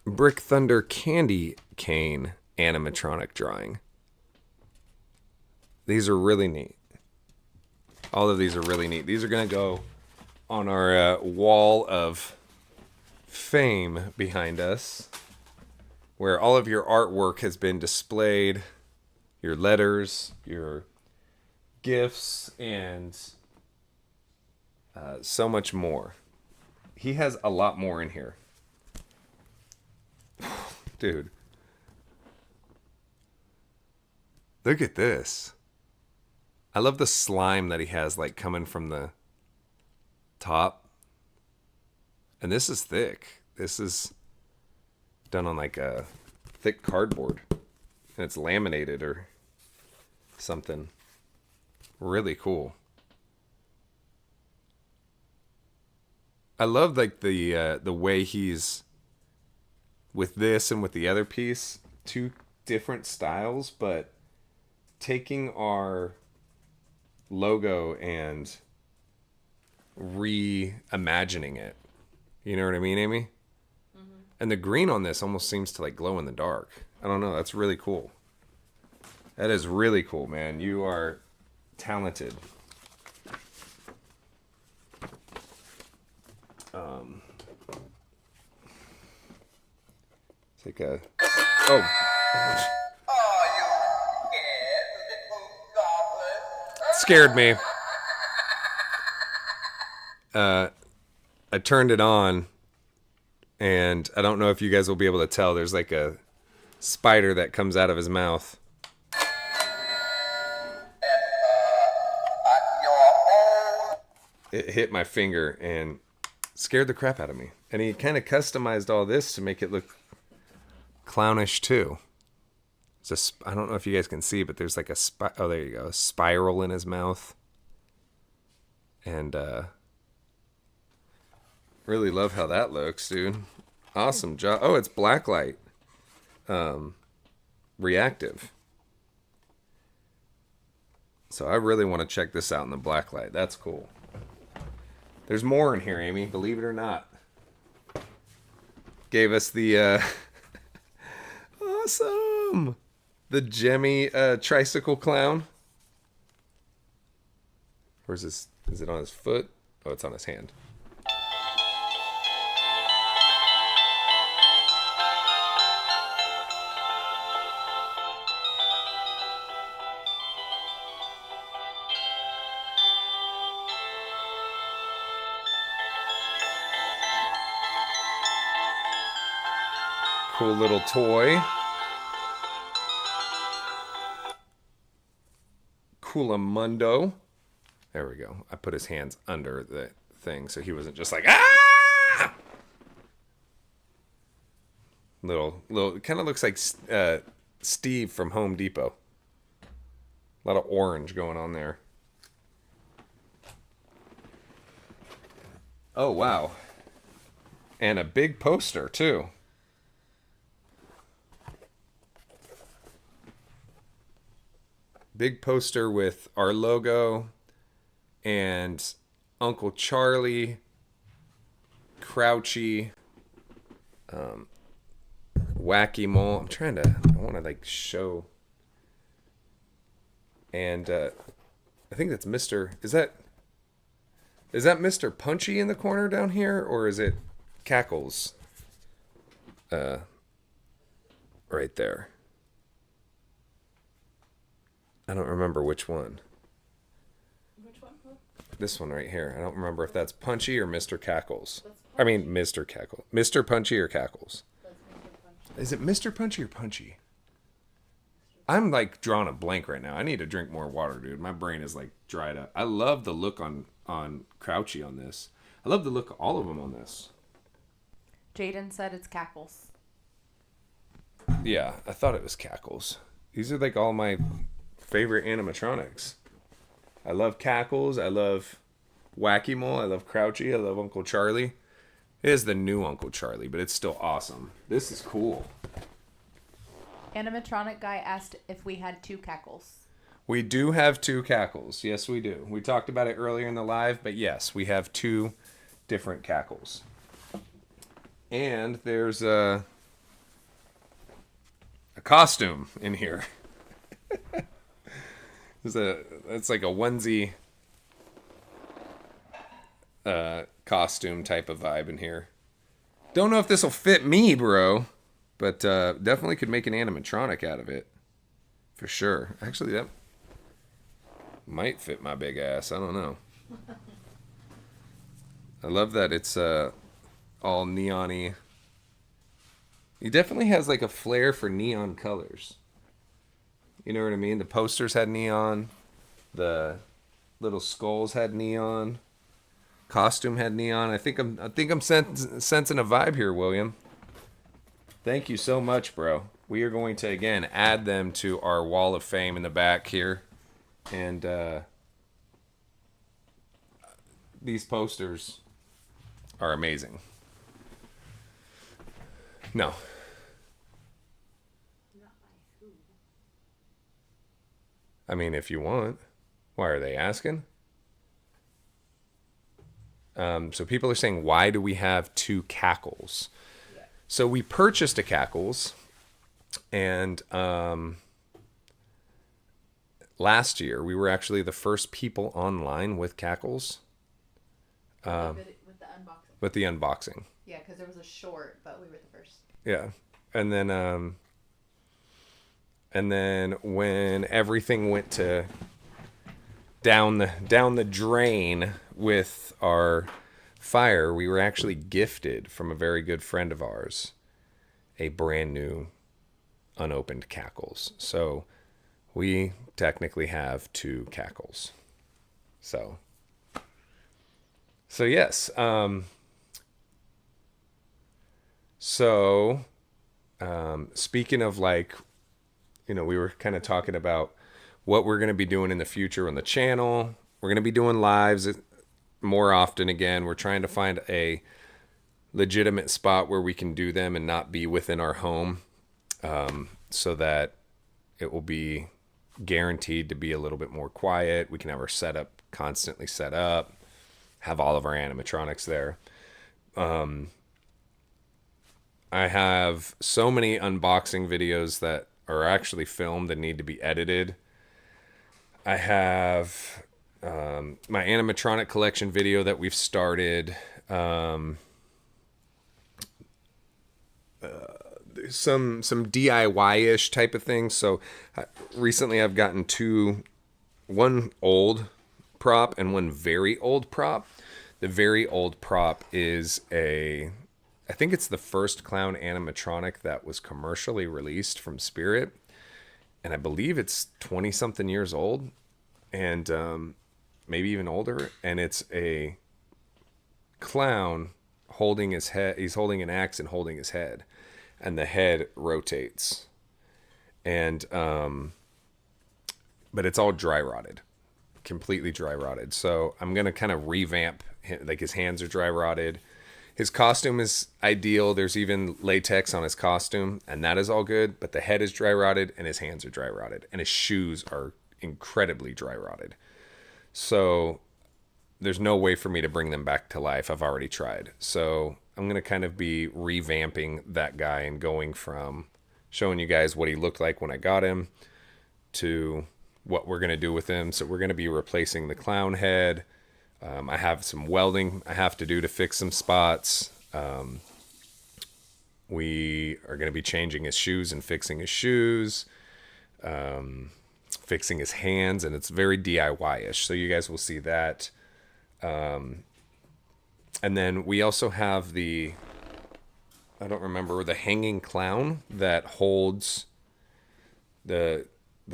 Brick Thunder candy cane animatronic drawing. These are really neat. All of these are really neat. These are going to go on our wall of fame behind us, where all of your artwork has been displayed, your letters, your gifts, and so much more. He has a lot more in here. Dude. Look at this. I love the slime that he has, like, coming from the top. And this is thick. This is done on, like, a thick cardboard. And it's laminated or something. Really cool. I love, like, the way he's, with this and with the other piece, two different styles, but taking our logo and reimagining it. You know what I mean, Amy? Mm-hmm. And the green on this almost seems to like glow in the dark. I don't know. That's really cool. That is really cool, man. You are talented. Take a... Oh. Scared me. I turned it on, and I don't know if you guys will be able to tell. There's like a spider that comes out of his mouth. It hit my finger and scared the crap out of me. And he kind of customized all this to make it look clownish too. I don't know if you guys can see, but there's like oh, there you go, a spiral in his mouth. And really love how that looks, dude. Awesome job. Oh, it's blacklight. Reactive. So I really want to check this out in the blacklight. That's cool. There's more in here, Amy, believe it or not. Gave us the awesome, the Jemmy tricycle clown. Where's this? Is it on his foot? Oh, it's on his hand. Cool little toy. Coolamundo. There we go. I put his hands under the thing so he wasn't just like, ah! Little, kind of looks like Steve from Home Depot. A lot of orange going on there. Oh, wow. And a big poster, too. Big poster with our logo and Uncle Charlie, Crouchy, Wacky Mole. I want to like show. And I think that's Mr. Is that Mr. Punchy in the corner down here, or is it Cackles? Right there. I don't remember which one. Which one? This one right here. I don't remember if that's Punchy or Mr. Cackles. I mean, Mr. Cackle. Mr. Punchy or Cackles? Is it Mr. Punchy or Punchy? I'm like drawing a blank right now. I need to drink more water, dude. My brain is like dried up. I love the look on Crouchy on this. I love the look of all of them on this. Jaden said it's Cackles. Yeah, I thought it was Cackles. These are like all my favorite animatronics. I love Cackles. I love Wacky Mole. I love Crouchy. I love Uncle Charlie. It is the new Uncle Charlie, but it's still awesome. This is cool. Animatronic guy asked if we had 2 Cackles. We do have 2 Cackles. Yes, we do. We talked about it earlier in the live, but yes, we have 2 different Cackles. And there's a costume in here. It's like a onesie costume type of vibe in here. Don't know if this will fit me, bro, but definitely could make an animatronic out of it. For sure. Actually, that might fit my big ass. I don't know. I love that it's all neon-y. He definitely has like a flair for neon colors. You know what I mean? The posters had neon. The little skulls had neon. Costume had neon. I think I'm sensing a vibe here, William. Thank you so much, bro. We are going to again add them to our wall of fame in the back here, and these posters are amazing. No. I mean, if you want. Why are they asking? So people are saying, why do we have 2 Cackles? Yeah. So we purchased a Cackles, and last year we were actually the first people online with Cackles. With the unboxing. With the unboxing. Yeah, because there was a short, but we were the first. Yeah, and then when everything went to down the drain with our fire, we were actually gifted from a very good friend of ours a brand new unopened Cackles. So we technically have 2 Cackles. So yes. Speaking of like, you know, we were kind of talking about what we're going to be doing in the future on the channel. We're going to be doing lives more often again. We're trying to find a legitimate spot where we can do them and not be within our home, so that it will be guaranteed to be a little bit more quiet. We can have our setup constantly set up, have all of our animatronics there. I have so many unboxing videos that are actually filmed and need to be edited. I have my animatronic collection video that we've started. Some DIY-ish type of things. So recently I've gotten 2, one old prop and one very old prop. The very old prop is a I think it's the first clown animatronic that was commercially released from Spirit. And I believe it's 20 something years old, and maybe even older. And it's a clown holding his head. He's holding an axe and holding his head, and the head rotates. And but it's all dry rotted, completely dry rotted. So I'm gonna kind of revamp. Like, his hands are dry rotted. His costume is ideal. There's even latex on his costume, and that is all good. But the head is dry rotted, and his hands are dry rotted, and his shoes are incredibly dry rotted. So there's no way for me to bring them back to life. I've already tried. So I'm going to kind of be revamping that guy and going from showing you guys what he looked like when I got him to what we're going to do with him. So we're going to be replacing the clown head. I have some welding I have to do to fix some spots. We are going to be changing his shoes and fixing his shoes, fixing his hands, and it's very DIY-ish. So you guys will see that. And then we also have I don't remember, the hanging clown that holds the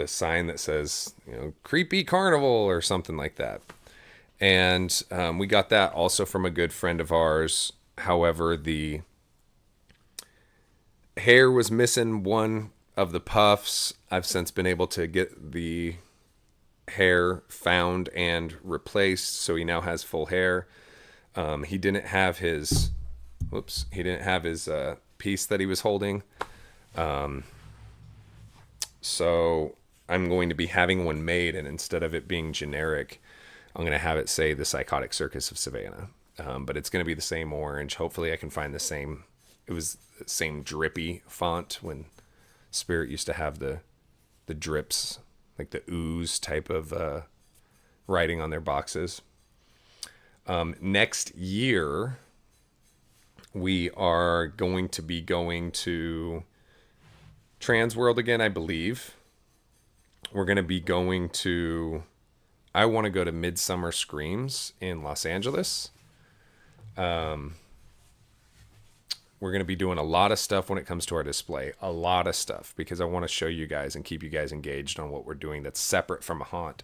sign that says, creepy carnival or something like that. And we got that also from a good friend of ours. However, the hair was missing one of the puffs. I've since been able to get the hair found and replaced, so he now has full hair. He didn't have his piece that he was holding. So I'm going to be having one made, and instead of it being generic, I'm going to have it say the Psychotic Circus of Savannah. But it's going to be the same orange. Hopefully I can find the same drippy font when Spirit used to have the drips, like the ooze type of writing on their boxes. Next year, we are going to be going to Trans World again, I believe. We're going to be going to... I want to go to Midsummer Screams in Los Angeles. We're going to be doing a lot of stuff when it comes to our display. A lot of stuff, because I want to show you guys and keep you guys engaged on what we're doing that's separate from a haunt.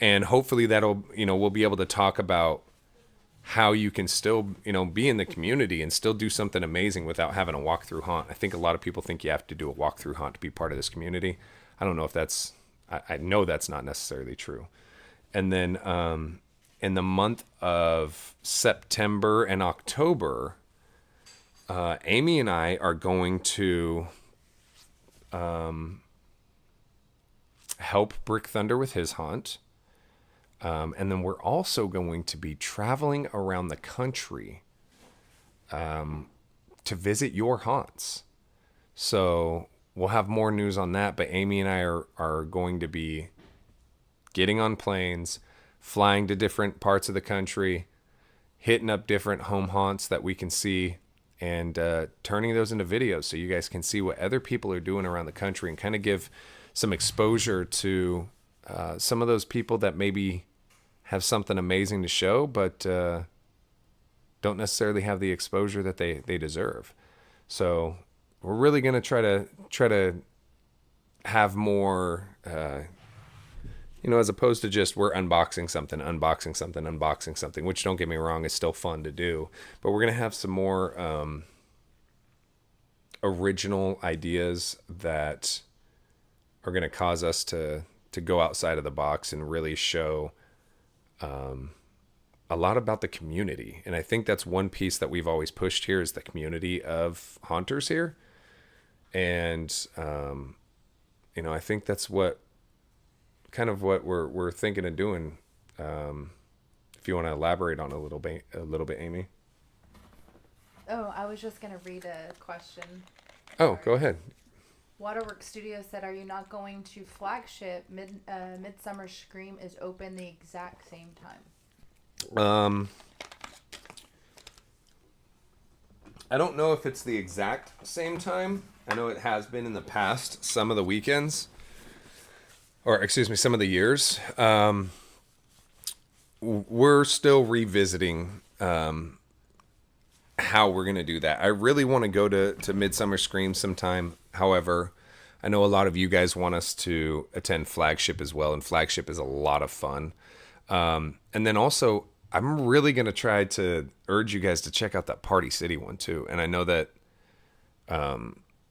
And hopefully that'll, we'll be able to talk about how you can still, be in the community and still do something amazing without having a walkthrough haunt. I think a lot of people think you have to do a walkthrough haunt to be part of this community. I don't know if that's... I know that's not necessarily true. And then in the month of September and October, Amy and I are going to help Brick Thunder with his haunt. And then we're also going to be traveling around the country to visit your haunts. So we'll have more news on that, but Amy and I are going to be getting on planes, flying to different parts of the country, hitting up different home haunts that we can see, and turning those into videos so you guys can see what other people are doing around the country and kind of give some exposure to some of those people that maybe have something amazing to show, but don't necessarily have the exposure that they deserve. So we're really going to try to have more, as opposed to just we're unboxing something, which, don't get me wrong, is still fun to do. But we're going to have some more original ideas that are going to cause us to go outside of the box and really show a lot about the community. And I think that's one piece that we've always pushed here, is the community of haunters here. And, I think that's what we're thinking of doing. If you want to elaborate on a little bit, Amy. Oh, I was just going to read a question. Oh, go ahead. Waterworks Studio said, "Are you not going to flagship? Midsummer Scream is open the exact same time." I don't know if it's the exact same time. I know it has been in the past, some of the weekends, or excuse me, some of the years. We're still revisiting how we're gonna do that. I really want to go to Midsummer Scream sometime. However, I know a lot of you guys want us to attend Flagship as well, and Flagship is a lot of fun. And then also, I'm really gonna try to urge you guys to check out that Party City one too. And I know that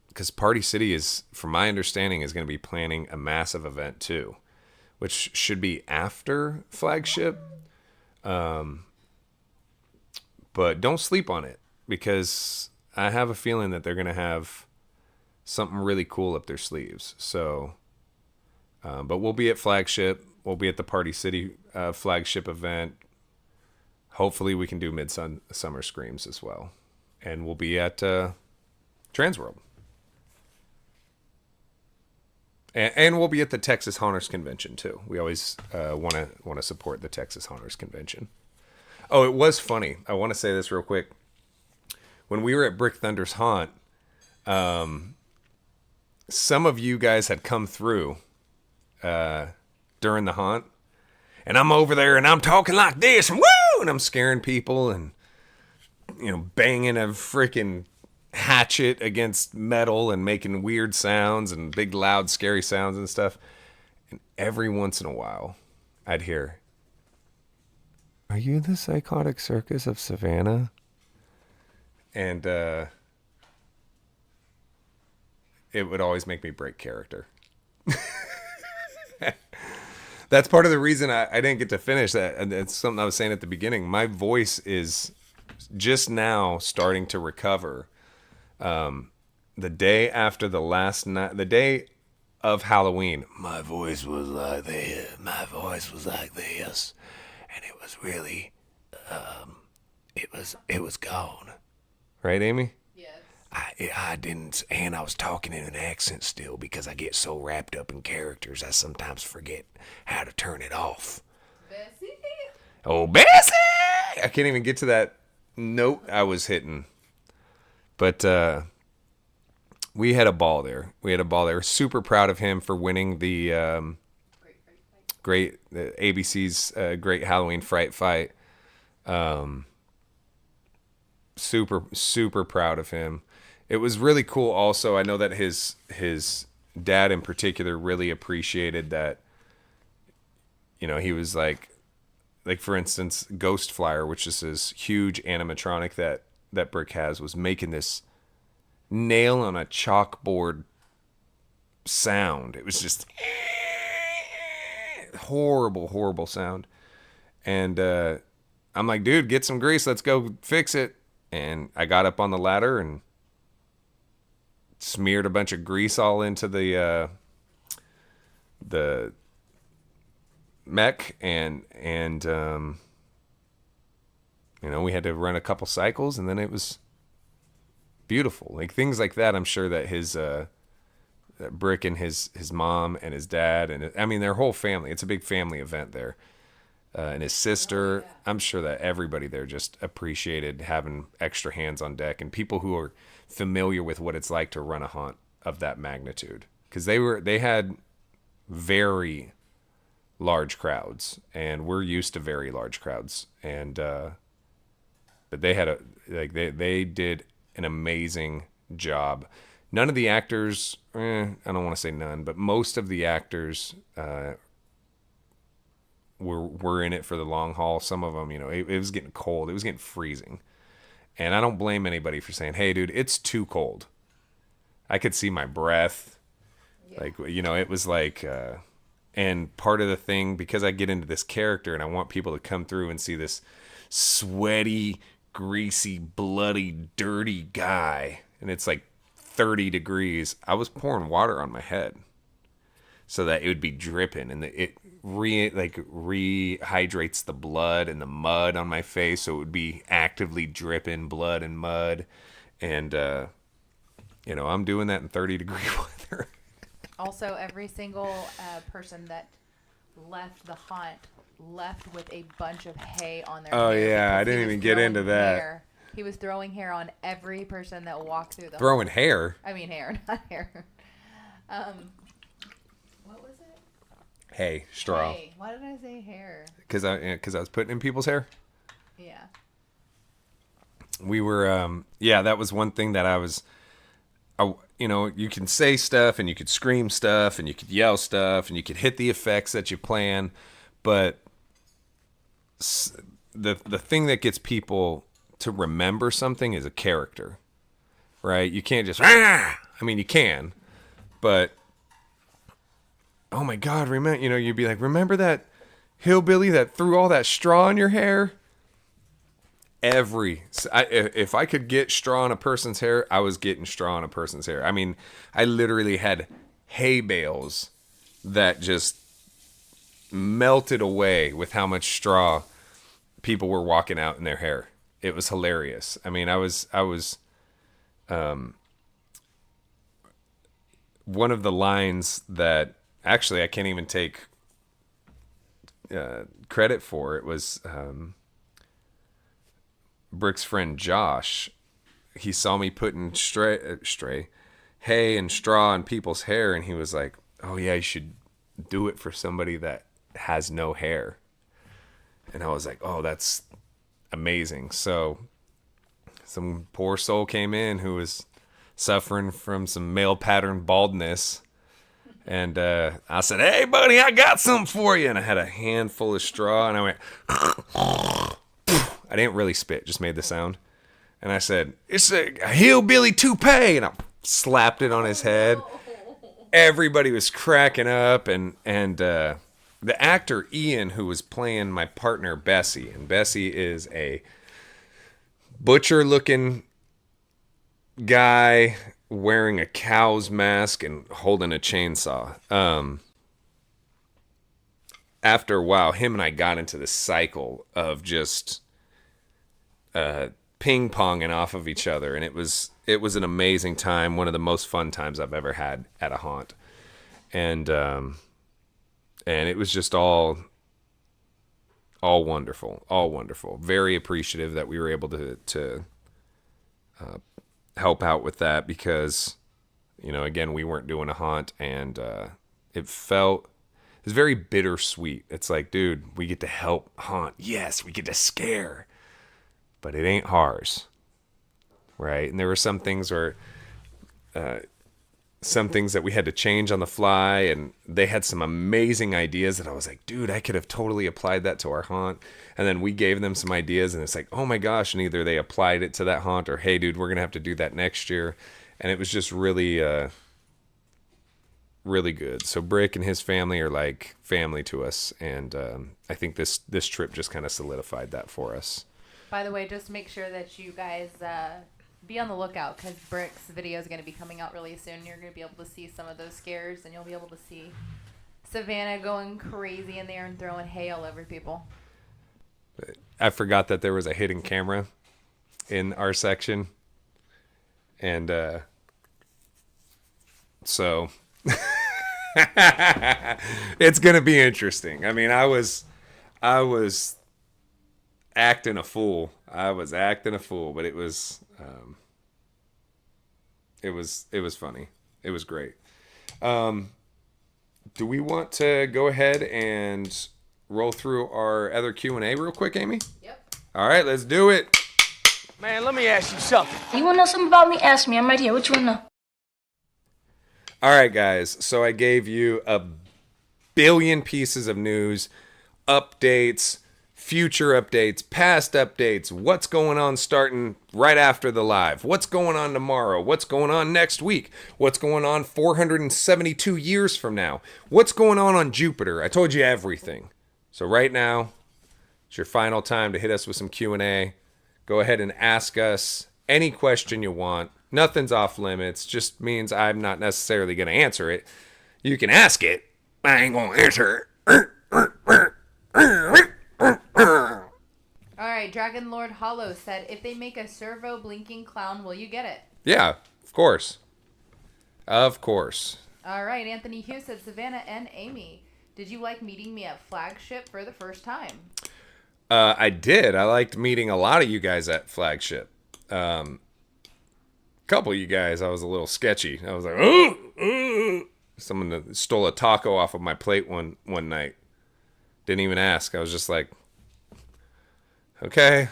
because Party City is, from my understanding, is going to be planning a massive event too, which should be after Flagship. But don't sleep on it, because I have a feeling that they're going to have something really cool up their sleeves. So, but we'll be at Flagship. We'll be at the Party City Flagship event. Hopefully we can do Midsummer Screams as well. And we'll be at Transworld. And we'll be at the Texas Haunters Convention too. We always want to support the Texas Haunters Convention. Oh, it was funny. I want to say this real quick. When we were at Brick Thunder's Haunt, some of you guys had come through during the haunt, and I'm over there and I'm talking like this, and woo, and I'm scaring people, and banging a freaking hatchet against metal and making weird sounds and big loud scary sounds and stuff. And every once in a while I'd hear, "Are you the Psychotic Circus of Savannah?" And it would always make me break character. That's part of the reason I didn't get to finish that. And it's something I was saying at the beginning. My voice is just now starting to recover. The day after the last night, the day of Halloween, my voice was like this. My voice was like this, and it was really, it was gone. Right, Amy? Yes. I didn't, and I was talking in an accent still because I get so wrapped up in characters I sometimes forget how to turn it off. Bessie? Oh, Bessie! I can't even get to that note I was hitting. But we had a ball there. Super proud of him for winning the ABC's Great Halloween Fright Fight. Super proud of him. It was really cool also. I know that his dad in particular really appreciated that. He was like for instance, Ghost Flyer, which is this huge animatronic that Brick has, was making this nail on a chalkboard sound. It was just horrible sound. And I'm like, dude, get some grease. Let's go fix it. And I got up on the ladder and smeared a bunch of grease all into the mech, and we had to run a couple cycles, and then it was beautiful. Like things like that, I'm sure that his Brick and his mom and his dad, and their whole family, it's a big family event there, and his sister. Oh, yeah. I'm sure that everybody there just appreciated having extra hands on deck and people who are familiar with what it's like to run a haunt of that magnitude, because they had very large crowds, and we're used to very large crowds, and but they had they did an amazing job. None of the actors, I don't want to say none, but most of the actors were in it for the long haul. Some of them, it was getting cold. It was getting freezing. And I don't blame anybody for saying, "Hey, dude, it's too cold." I could see my breath. Yeah. It was like, and part of the thing, because I get into this character and I want people to come through and see this sweaty, greasy, bloody, dirty guy, and it's like 30 degrees, I was pouring water on my head so that it would be dripping, and it rehydrates the blood and the mud on my face, so it would be actively dripping blood and mud. And I'm doing that in 30-degree weather. Also, every single person that left the haunt left with a bunch of hay on their hair. Oh yeah, I didn't even get into that. Hair. He was throwing hair on every person that walked through the Throwing hair? I mean hair, not hair. What was it? Hay, straw. Hay. Why did I say hair? Because I was putting in people's hair? Yeah. we were, yeah, that was one thing that you know, you can say stuff and you could scream stuff and you could yell stuff and you could hit the effects that you plan, but the thing that gets people to remember something is a character, right? You can't just, I mean, you can, but oh my God, remember, you know, you'd be like, remember that hillbilly that threw all that straw in your hair? If I could get straw in a person's hair, I was getting straw in a person's hair. I mean, I literally had hay bales that just melted away with how much straw people were walking out in their hair. It was hilarious. I mean, I was one of the lines that actually I can't even take credit for. It was Brick's friend Josh. He saw me putting stray hay and straw in people's hair, and he was like, "Oh yeah, you should do it for somebody that has no hair." And I was like, "Oh, that's amazing." So some poor soul came in who was suffering from some male pattern baldness. And I said, "Hey, buddy, I got something for you." And I had a handful of straw, and I went, I didn't really spit, just made the sound. And I said, "It's a hillbilly toupee." And I slapped it on his head. Everybody was cracking up. And the actor Ian, who was playing my partner Bessie, and Bessie is a butcher-looking guy wearing a cow's mask and holding a chainsaw. After a while, him and I got into this cycle of just ping-ponging off of each other, and it was an amazing time, one of the most fun times I've ever had at a haunt. And it was just all wonderful. Very appreciative that we were able to help out with that, because, you know, again, we weren't doing a haunt, and it was very bittersweet. It's like, dude, we get to help haunt. Yes, we get to scare, but it ain't ours, right? And there were some things where some things that we had to change on the fly, and they had some amazing ideas that I was like, dude, I could have totally applied that to our haunt. And then we gave them some ideas, and it's like, oh my gosh, and either they applied it to that haunt, or hey, dude, we're gonna have to do that next year. And it was just really really good. So Brick and his family are like family to us, and I think this trip just kind of solidified that for us. By the way, just make sure that you guys be on the lookout, because Brick's video is going to be coming out really soon. You're going to be able to see some of those scares, and you'll be able to see Savannah going crazy in there and throwing hay all over people. I forgot that there was a hidden camera in our section, and so it's going to be interesting. I mean, I was acting a fool. But it was funny. It was great. Do we want to go ahead and roll through our other Q&A real quick, Amy? Yep. All right, let's do it. Man, let me ask you something. You wanna know something about me? Ask me. I'm right here. What you wanna know? All right, guys. So I gave you a billion pieces of news, updates, future updates, past updates, what's going on starting right after the live, what's going on tomorrow, what's going on next week, what's going on 472 years from now, what's going on Jupiter. I told you everything. So right now, it's your final time to hit us with some Q&A. Go ahead and ask us any question you want. Nothing's off limits. Just means I'm not necessarily going to answer it. You can ask it. I ain't going to answer it. All right, Dragon Lord Hollow said, if they make a servo blinking clown, will you get it? Yeah, of course. Of course. All right, Anthony Hughes said, Savannah and Amy, did you like meeting me at Flagship for the first time? I did. I liked meeting a lot of you guys at Flagship. Couple of you guys, I was a little sketchy. I was like, someone that stole a taco off of my plate one night. Didn't even ask. I was just like, okay,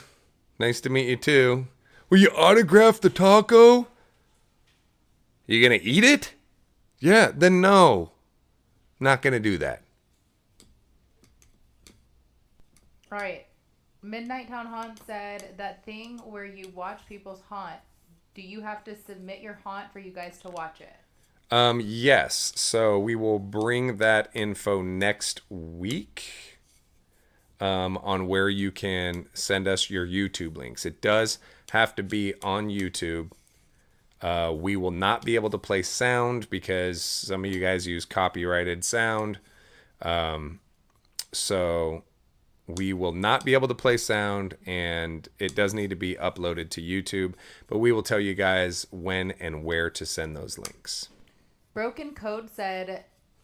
nice to meet you too. Will you autograph the taco? You gonna eat it? Yeah, then no. Not gonna do that. All right. Midnight Town Haunt said that thing where you watch people's haunt. Do you have to submit your haunt for you guys to watch it? Yes. So we will bring that info next week on where you can send us your YouTube links. It does have to be on YouTube. We will not be able to play sound because some of you guys use copyrighted sound. So we will not be able to play sound, and it does need to be uploaded to YouTube. But we will tell you guys when and where to send those links. Broken Code said,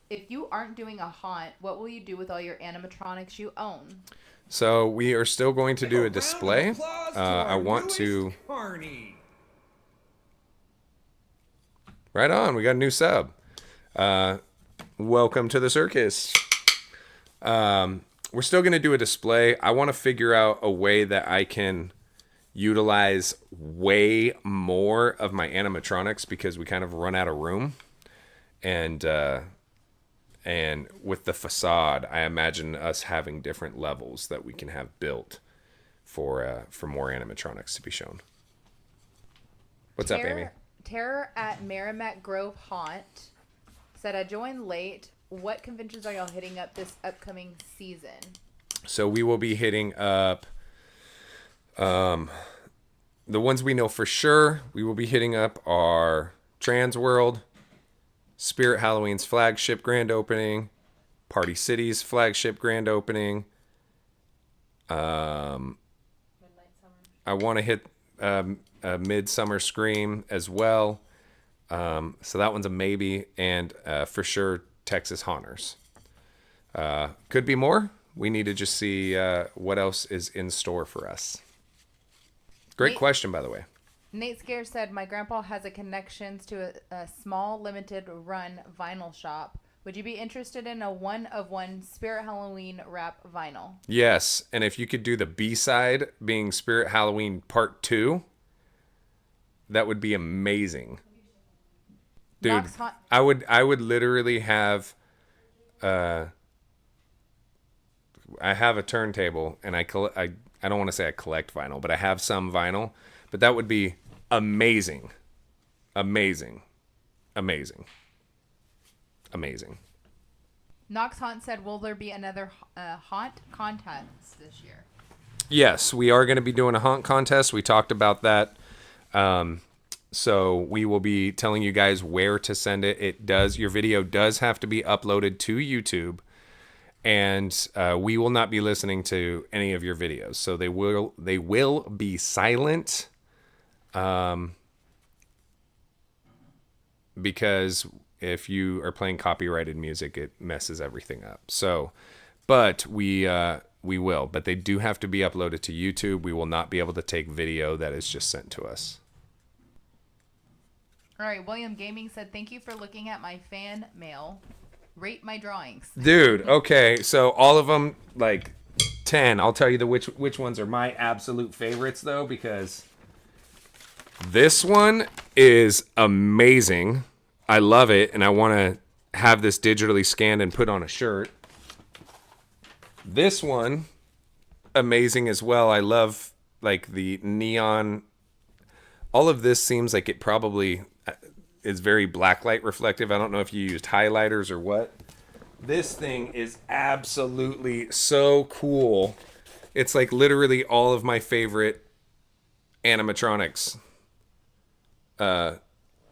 if you aren't doing a haunt, what will you do with all your animatronics you own? So we are still going to do a display. I want to... Right on, we got a new sub. Welcome to the circus. We're still going to do a display. I want to figure out a way that I can utilize way more of my animatronics because we kind of run out of room. And with the facade, I imagine us having different levels that we can have built for more animatronics to be shown. What's up, Amy? Terror at Merrimack Grove Haunt said, I joined late. What conventions are y'all hitting up this upcoming season? So we will be hitting up the ones we know for sure. We will be hitting up our Trans World, Spirit Halloween's flagship grand opening, Party City's flagship grand opening. I want to hit a Midsummer Scream as well. So that one's a maybe, and for sure Texas Haunters. Could be more. We need to just see what else is in store for us. Great question, by the way. Nate Scare said, my grandpa has a connections to a small limited run vinyl shop. Would you be interested in a one-of-one Spirit Halloween wrap vinyl? Yes, and if you could do the B-side being Spirit Halloween Part 2, that would be amazing. Dude, I would literally have I have a turntable, and I don't want to say I collect vinyl, but I have some vinyl. But that would be amazing. Amazing. Amazing. Amazing. Knox Haunt said, will there be another haunt contest this year? Yes, we are going to be doing a haunt contest. We talked about that. So we will be telling you guys where to send it. Your video does have to be uploaded to YouTube. And we will not be listening to any of your videos. So they will be silent. Because if you are playing copyrighted music, it messes everything up. So, but we will. But they do have to be uploaded to YouTube. We will not be able to take video that is just sent to us. All right. William Gaming said, thank you for looking at my fan mail. Rate my drawings. Dude, okay. So all of them, like 10. I'll tell you which ones are my absolute favorites, though, because this one is amazing. I love it, and I want to have this digitally scanned and put on a shirt. This one, amazing as well. I love, like, the neon. All of this seems like it probably is very blacklight reflective. I don't know if you used highlighters or what. This thing is absolutely so cool. It's like literally all of my favorite animatronics on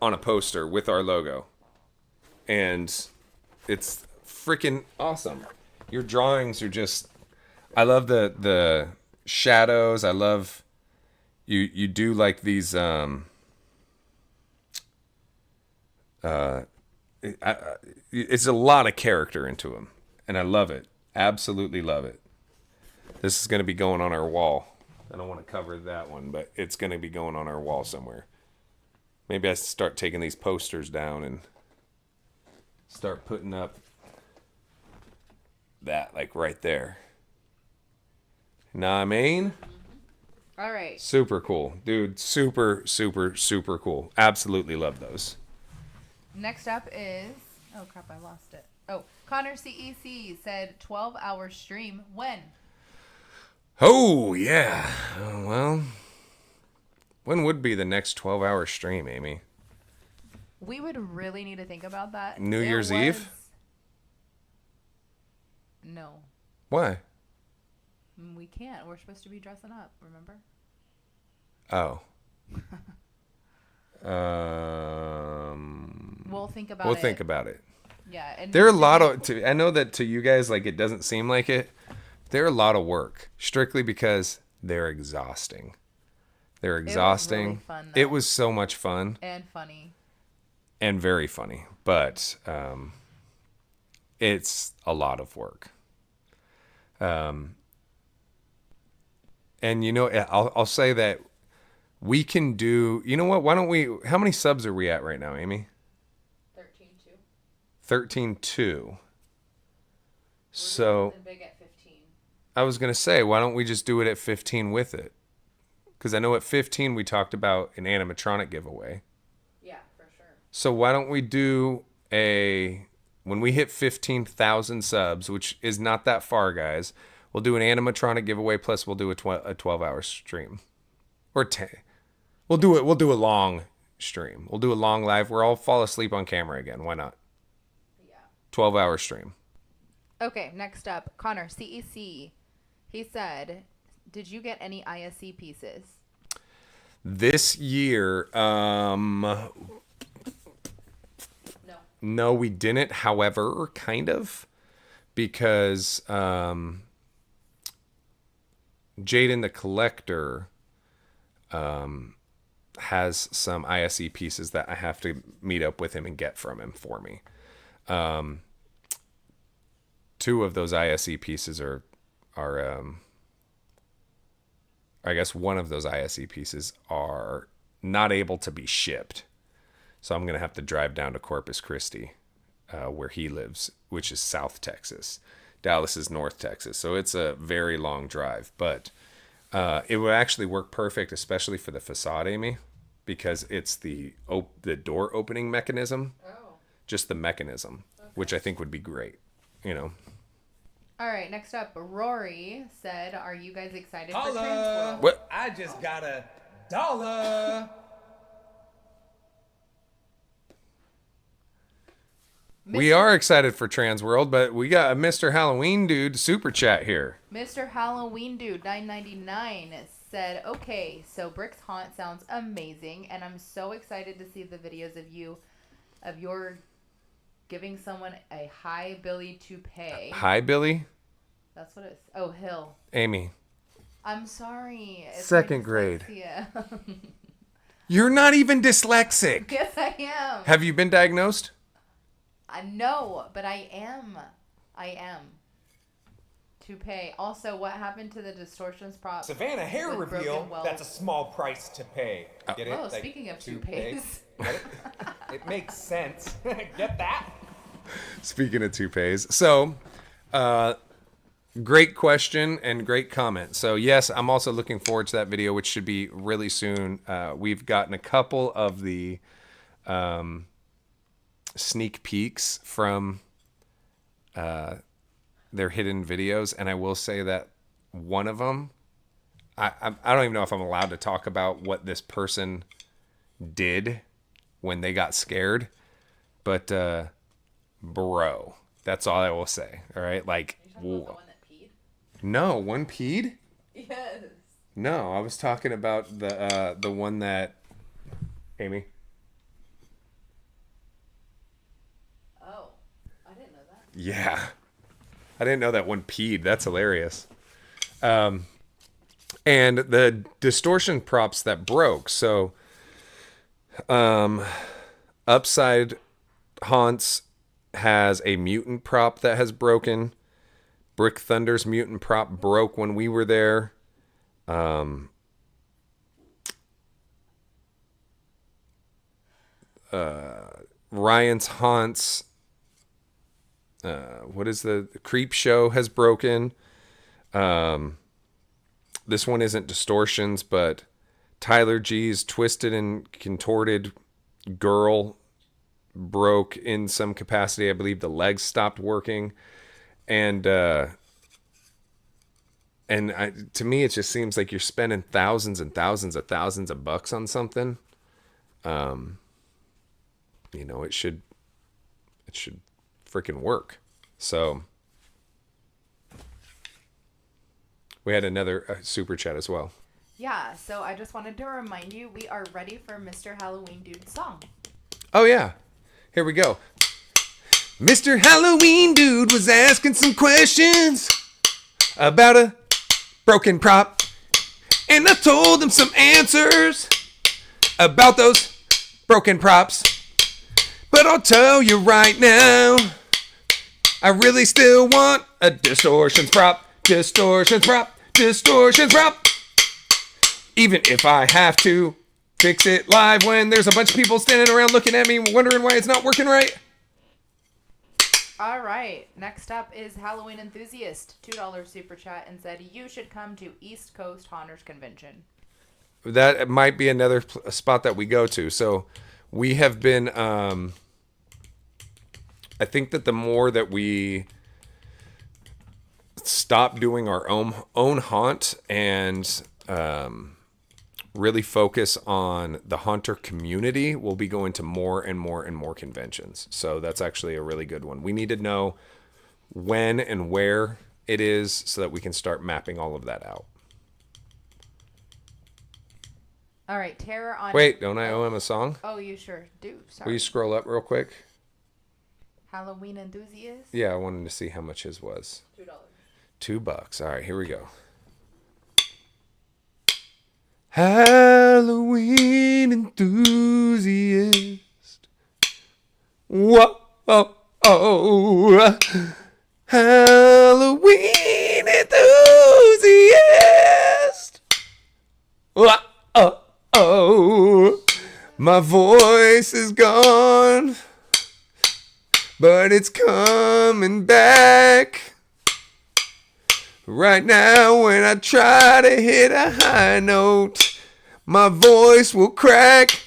a poster with our logo. And it's freaking awesome. Your drawings are just... I love the shadows. I love... You do like these... it's a lot of character into them, and I love it. Absolutely love it. This is going to be going on our wall. I don't want to cover that one, but it's going to be going on our wall somewhere. Maybe I start taking these posters down and start putting up that, like, right there. Know what I mean? All right. Super cool, dude. Super, super, super cool. Absolutely love those. Next up is oh crap, I lost it. Oh, Connor CEC said 12-hour stream. When? Oh yeah. Well, when would be the next 12-hour stream, Amy? We would really need to think about that. New Year's Eve? No, Why? we can't. We're supposed to be dressing up. Remember? Oh. We'll think about We'll it. think about it. Yeah, and There are a lot of. I know that to you guys, like, it doesn't seem like it. They're a lot of work, strictly because they're exhausting. They're exhausting. really fun, though. It was so much fun and funny. and very funny, but it's a lot of work. And you know, I'll say that we can do. You know what? Why don't we? How many subs are we at right now, Amy? 13-2. 13-2. So Big at 15. I was gonna say, why don't we just do it at 15 with it? Because I know at 15 we talked about an animatronic giveaway. Yeah, for sure. So why don't we do when we hit 15,000 subs, which is not that far, guys, we'll do an animatronic giveaway plus we'll do a 12-hour stream. Or 10. We'll do a long stream. We'll do a long live where I'll fall asleep on camera again. Why not? Yeah. 12-hour stream. Okay, next up, Connor CEC. He said, "Did you get any ISC pieces?" This year, No. no, we didn't. However, kind of, because Jaden the Collector has some ISE pieces that I have to meet up with him and get from him for me. Two of those ISE pieces are I guess one of those ISE pieces are not able to be shipped. So I'm going to have to drive down to Corpus Christi, where he lives, which is South Texas. Dallas is North Texas. So it's a very long drive. But it would actually work perfect, especially for the facade, Amy, because it's the door opening mechanism. Oh. Just the mechanism, which I think would be great, you know. All right, next up, Rory said, "Are you guys excited for Holla! Transworld?" What? I just got $1. We are excited for Trans World, but we got a Mr. Halloween dude super chat here. Mr. Halloween Dude 999 said, "Okay, so Brick's Haunt sounds amazing, and I'm so excited to see the videos of your giving someone a high Billy toupee." Hi, Billy. That's what it's. Oh, Hill. Amy. I'm sorry. It's Second my grade. dyslexia. You're not even dyslexic. Yes, I am. Have you been diagnosed? No, but I am. Toupee. Also, what happened to the distortions prop? Savannah hair with reveal, broken wells? that's a small price to pay. Get it? Oh, Like, speaking of toupee. toupees. Get it? It makes sense. Get that? Speaking of toupees. So, great question and great comment. So, yes, I'm also looking forward to that video, which should be really soon. We've gotten a couple of the sneak peeks from their hidden videos, and I will say that one of them, I don't even know if I'm allowed to talk about what this person did when they got scared, but bro, that's all I will say. All right, like, One that peed? no, one peed. Yes. No, I was talking about the one that Amy. Oh, I didn't know that. Yeah. I didn't know that one peed. That's hilarious. And the distortion props that broke. So, Upside Haunts has a mutant prop that has broken. Brick Thunder's mutant prop broke when we were there. Ryan's Haunts. What is the Creep Show has broken. this one isn't distortions, but Tyler G's Twisted and Contorted Girl broke in some capacity. I believe the legs stopped working. And to me, it just seems like you're spending thousands and thousands of bucks on something. You know, it should freaking work. So we had another super chat as well. Yeah, so I just wanted to remind you, we are ready for Mr. Halloween Dude's song. Oh, yeah. Here we go. Mr. Halloween Dude was asking some questions about a broken prop. And I told him some answers about those broken props. But I'll tell you right now, I really still want a distortions prop. Distortions prop. Distortions prop. Even if I have to fix it live when there's a bunch of people standing around looking at me wondering why it's not working right. All right. Next up is Halloween Enthusiast. $2 super chat and said, you should come to East Coast Haunters Convention. That might be another spot that we go to. So we have been, I think that the more that we stop doing our own haunt and really focus on the haunter community, we'll be going to more and more and more conventions. So that's actually a really good one. We need to know when and where it is so that we can start mapping all of that out. All right, Terror on... Wait, don't I owe him a song? Oh, you sure do. Sorry. Will you scroll up real quick? Halloween Enthusiast? Yeah, I wanted to see how much his was. $2. All right, here we go. Halloween Enthusiast. Whoa, oh, oh. Halloween Enthusiast. Whoa, oh, oh. My voice is gone, but it's coming back. Right now, when I try to hit a high note, my voice will crack.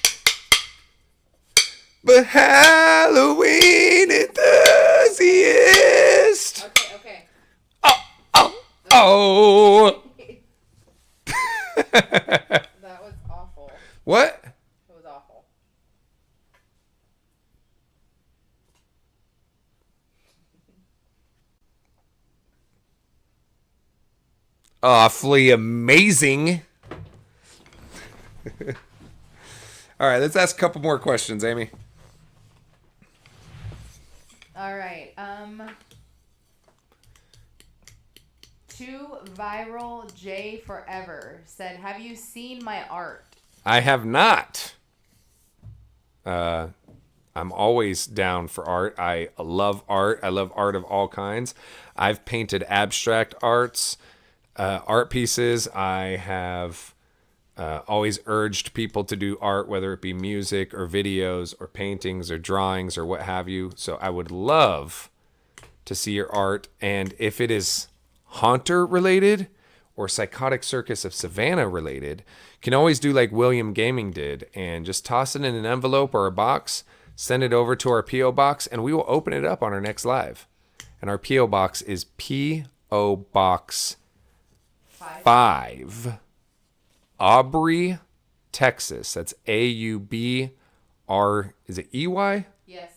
But Halloween Enthusiast. Okay. Oh. That was awful. What? It was awful. Awfully amazing. All right, let's ask a couple more questions, Amy. All right. Two Viral J Forever said, have you seen my art? I have not. I'm always down for art. I love art. I love art of all kinds. I've painted abstract art pieces. I have always urged people to do art, whether it be music or videos or paintings or drawings or what have you. So I would love to see your art. And if it is Haunter related or Psychotic Circus of Savannah related, you can always do like William Gaming did and just toss it in an envelope or a box, send it over to our P.O. box, and we will open it up on our next live. And our P.O. box is P.O. Box 5, Aubrey, Texas. That's A-U-B-R, is it E-Y? Yes.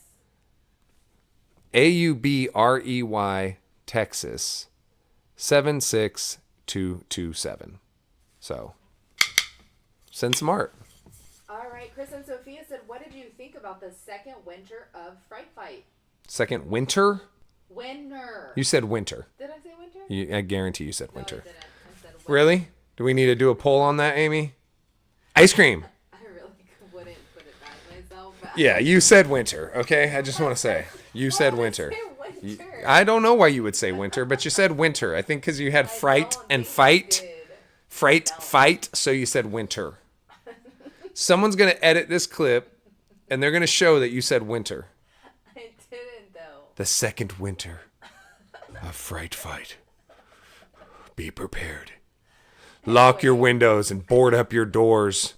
A-U-B-R-E-Y, Texas, 76227. So, send some art. All right. Chris and Sophia said, what did you think about the second winter of Fright Fight? Second winter? Winter. You said winter. Did I say winter? I guarantee you said No, winter. I didn't. I said winter. Really? Do we need to do a poll on that, Amy? Ice cream. I really wouldn't put it back myself. But Yeah, you said winter, okay? I just want to say. You said winter. I don't know why you would say winter, but you said winter. I think because you had fright and fight. Fright, fight, so you said winter. Someone's going to edit this clip, and they're going to show that you said winter. I didn't, though. The second winter of Fright Fight. Be prepared. Lock your windows and board up your doors.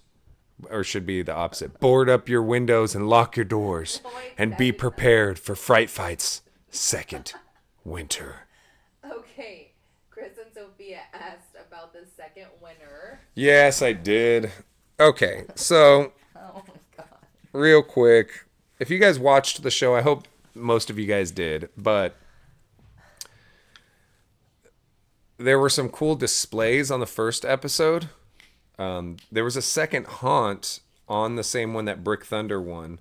Or should be the opposite. Board up your windows and lock your doors. And be prepared for Fright Fight's second winter. Okay, Chris and Sophia asked about the second winner. Yes, I did. Okay, so Oh my god. real quick, if you guys watched the show, I hope most of you guys did, but there were some cool displays on the first episode. There was a second haunt on the same one that Brick Thunder won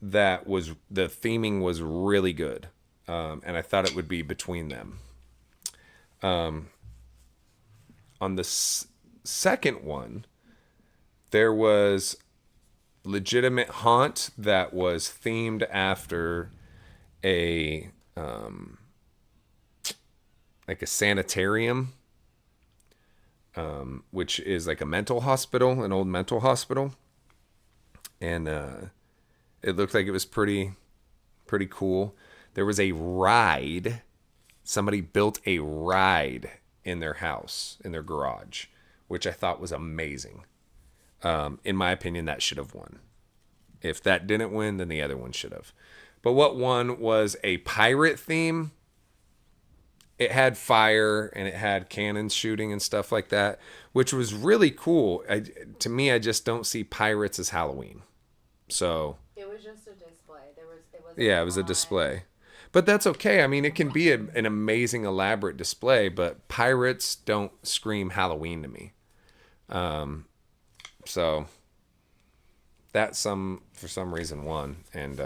that was, the theming was really good. And I thought it would be between them. On the second one, there was legitimate haunt that was themed after a like a sanitarium, which is like a mental hospital, an old mental hospital, and it looked like it was pretty cool. There was a ride. Somebody built a ride in their house, in their garage, which I thought was amazing. In my opinion, that should have won. If that didn't win, then the other one should have. But what won was a pirate theme. It had fire and it had cannons shooting and stuff like that, which was really cool. To me, I just don't see pirates as Halloween. So It was just a display. it was a display. But that's okay. I mean, it can be an amazing, elaborate display, but pirates don't scream Halloween to me. So that for some reason won, and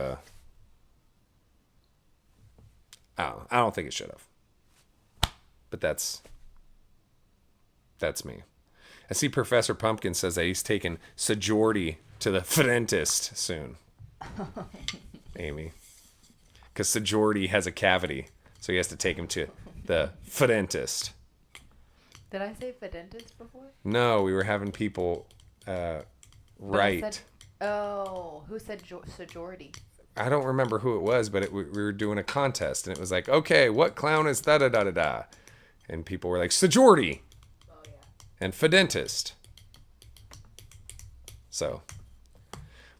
I don't think it should have. But that's me. I see Professor Pumpkin says that he's taking Sajordi to the dentist soon. Amy. Because Sajordi has a cavity, so he has to take him to the dentist. Did I say Fidentist before? No, we were having people right. Who said Sajordi? I don't remember who it was, but we were doing a contest, and it was like, okay, what clown is da-da-da-da-da? And people were like, Sajordi! Oh, yeah. And Fidentist. So,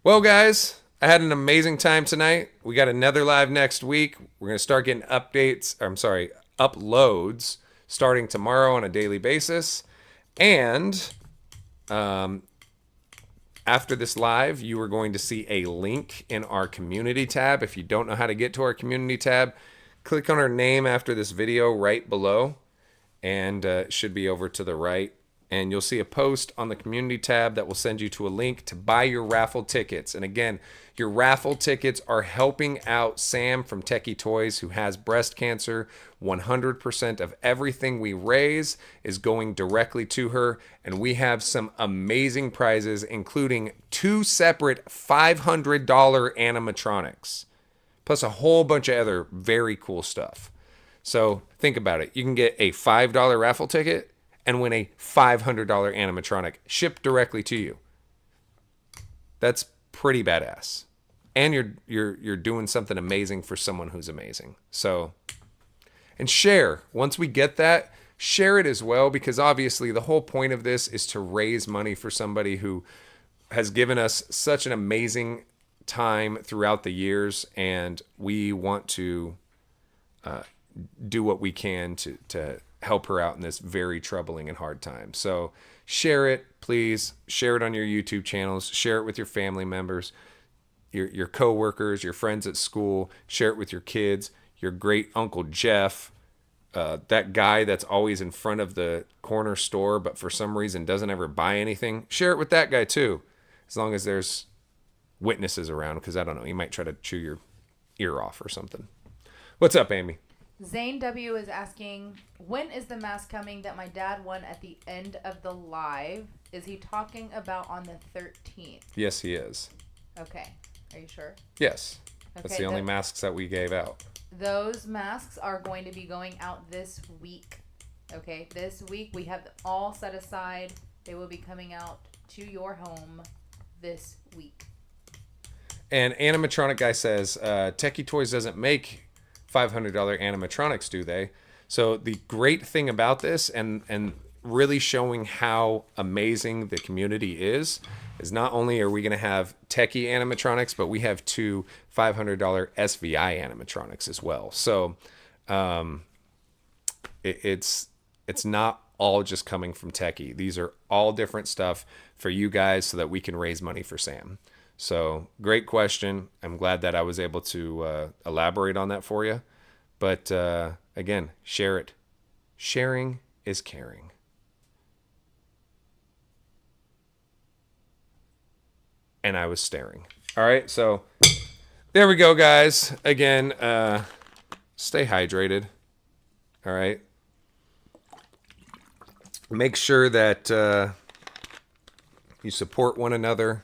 well, guys, I had an amazing time tonight. We got another live next week. We're going to start getting uploads starting tomorrow on a daily basis. And after this live, you are going to see a link in our community tab. If you don't know how to get to our community tab, click on our name after this video right below, and it should be over to the right. And you'll see a post on the community tab that will send you to a link to buy your raffle tickets. And again, your raffle tickets are helping out Sam from Techie Toys, who has breast cancer. 100% of everything we raise is going directly to her. And we have some amazing prizes, including 2 separate $500 animatronics, plus a whole bunch of other very cool stuff. So think about it. You can get a $5 raffle ticket and win a $500 animatronic shipped directly to you. That's pretty badass. And you're doing something amazing for someone who's amazing. So, and share. Once we get that, share it as well, because obviously the whole point of this is to raise money for somebody who has given us such an amazing time throughout the years, and we want to do what we can to help her out in this very troubling and hard time. So share it, please. Share it on your YouTube channels. Share it with your family members, your co-workers, your friends at school. Share it with your kids, your great Uncle Jeff, that guy that's always in front of the corner store but for some reason doesn't ever buy anything. Share it with that guy too, as long as there's witnesses around, because I don't know, he might try to chew your ear off or something. What's up, Amy? Zane W is asking, when is the mask coming that my dad won at the end of the live? Is he talking about on the 13th? Yes, he is. Okay. Are you sure? Yes. That's Okay, the only masks that we gave out. Those masks are going to be going out this week. Okay. This week we have them all set aside. They will be coming out to your home this week. And animatronic guy says, Techie Toys doesn't make $500 animatronics, do they? So the great thing about this, and really showing how amazing the community is not only are we going to have techie animatronics, but we have 2 $500 SVI animatronics as well. So it's not all just coming from techie. These are all different stuff for you guys so that we can raise money for Sam. So great question. I'm glad that I was able to elaborate on that for you. But again, share it. Sharing is caring. And I was staring. All right, so there we go, guys. Again, stay hydrated. All right. Make sure that you support one another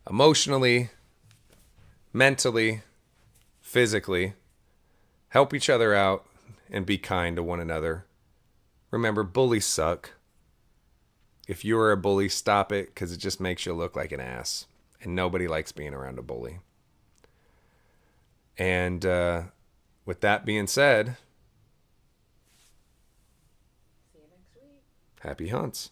emotionally, mentally, physically. Help each other out and be kind to one another. Remember, bullies suck. If you are a bully, stop it, because it just makes you look like an ass. And nobody likes being around a bully. And with that being said, see you next week. Happy hunts.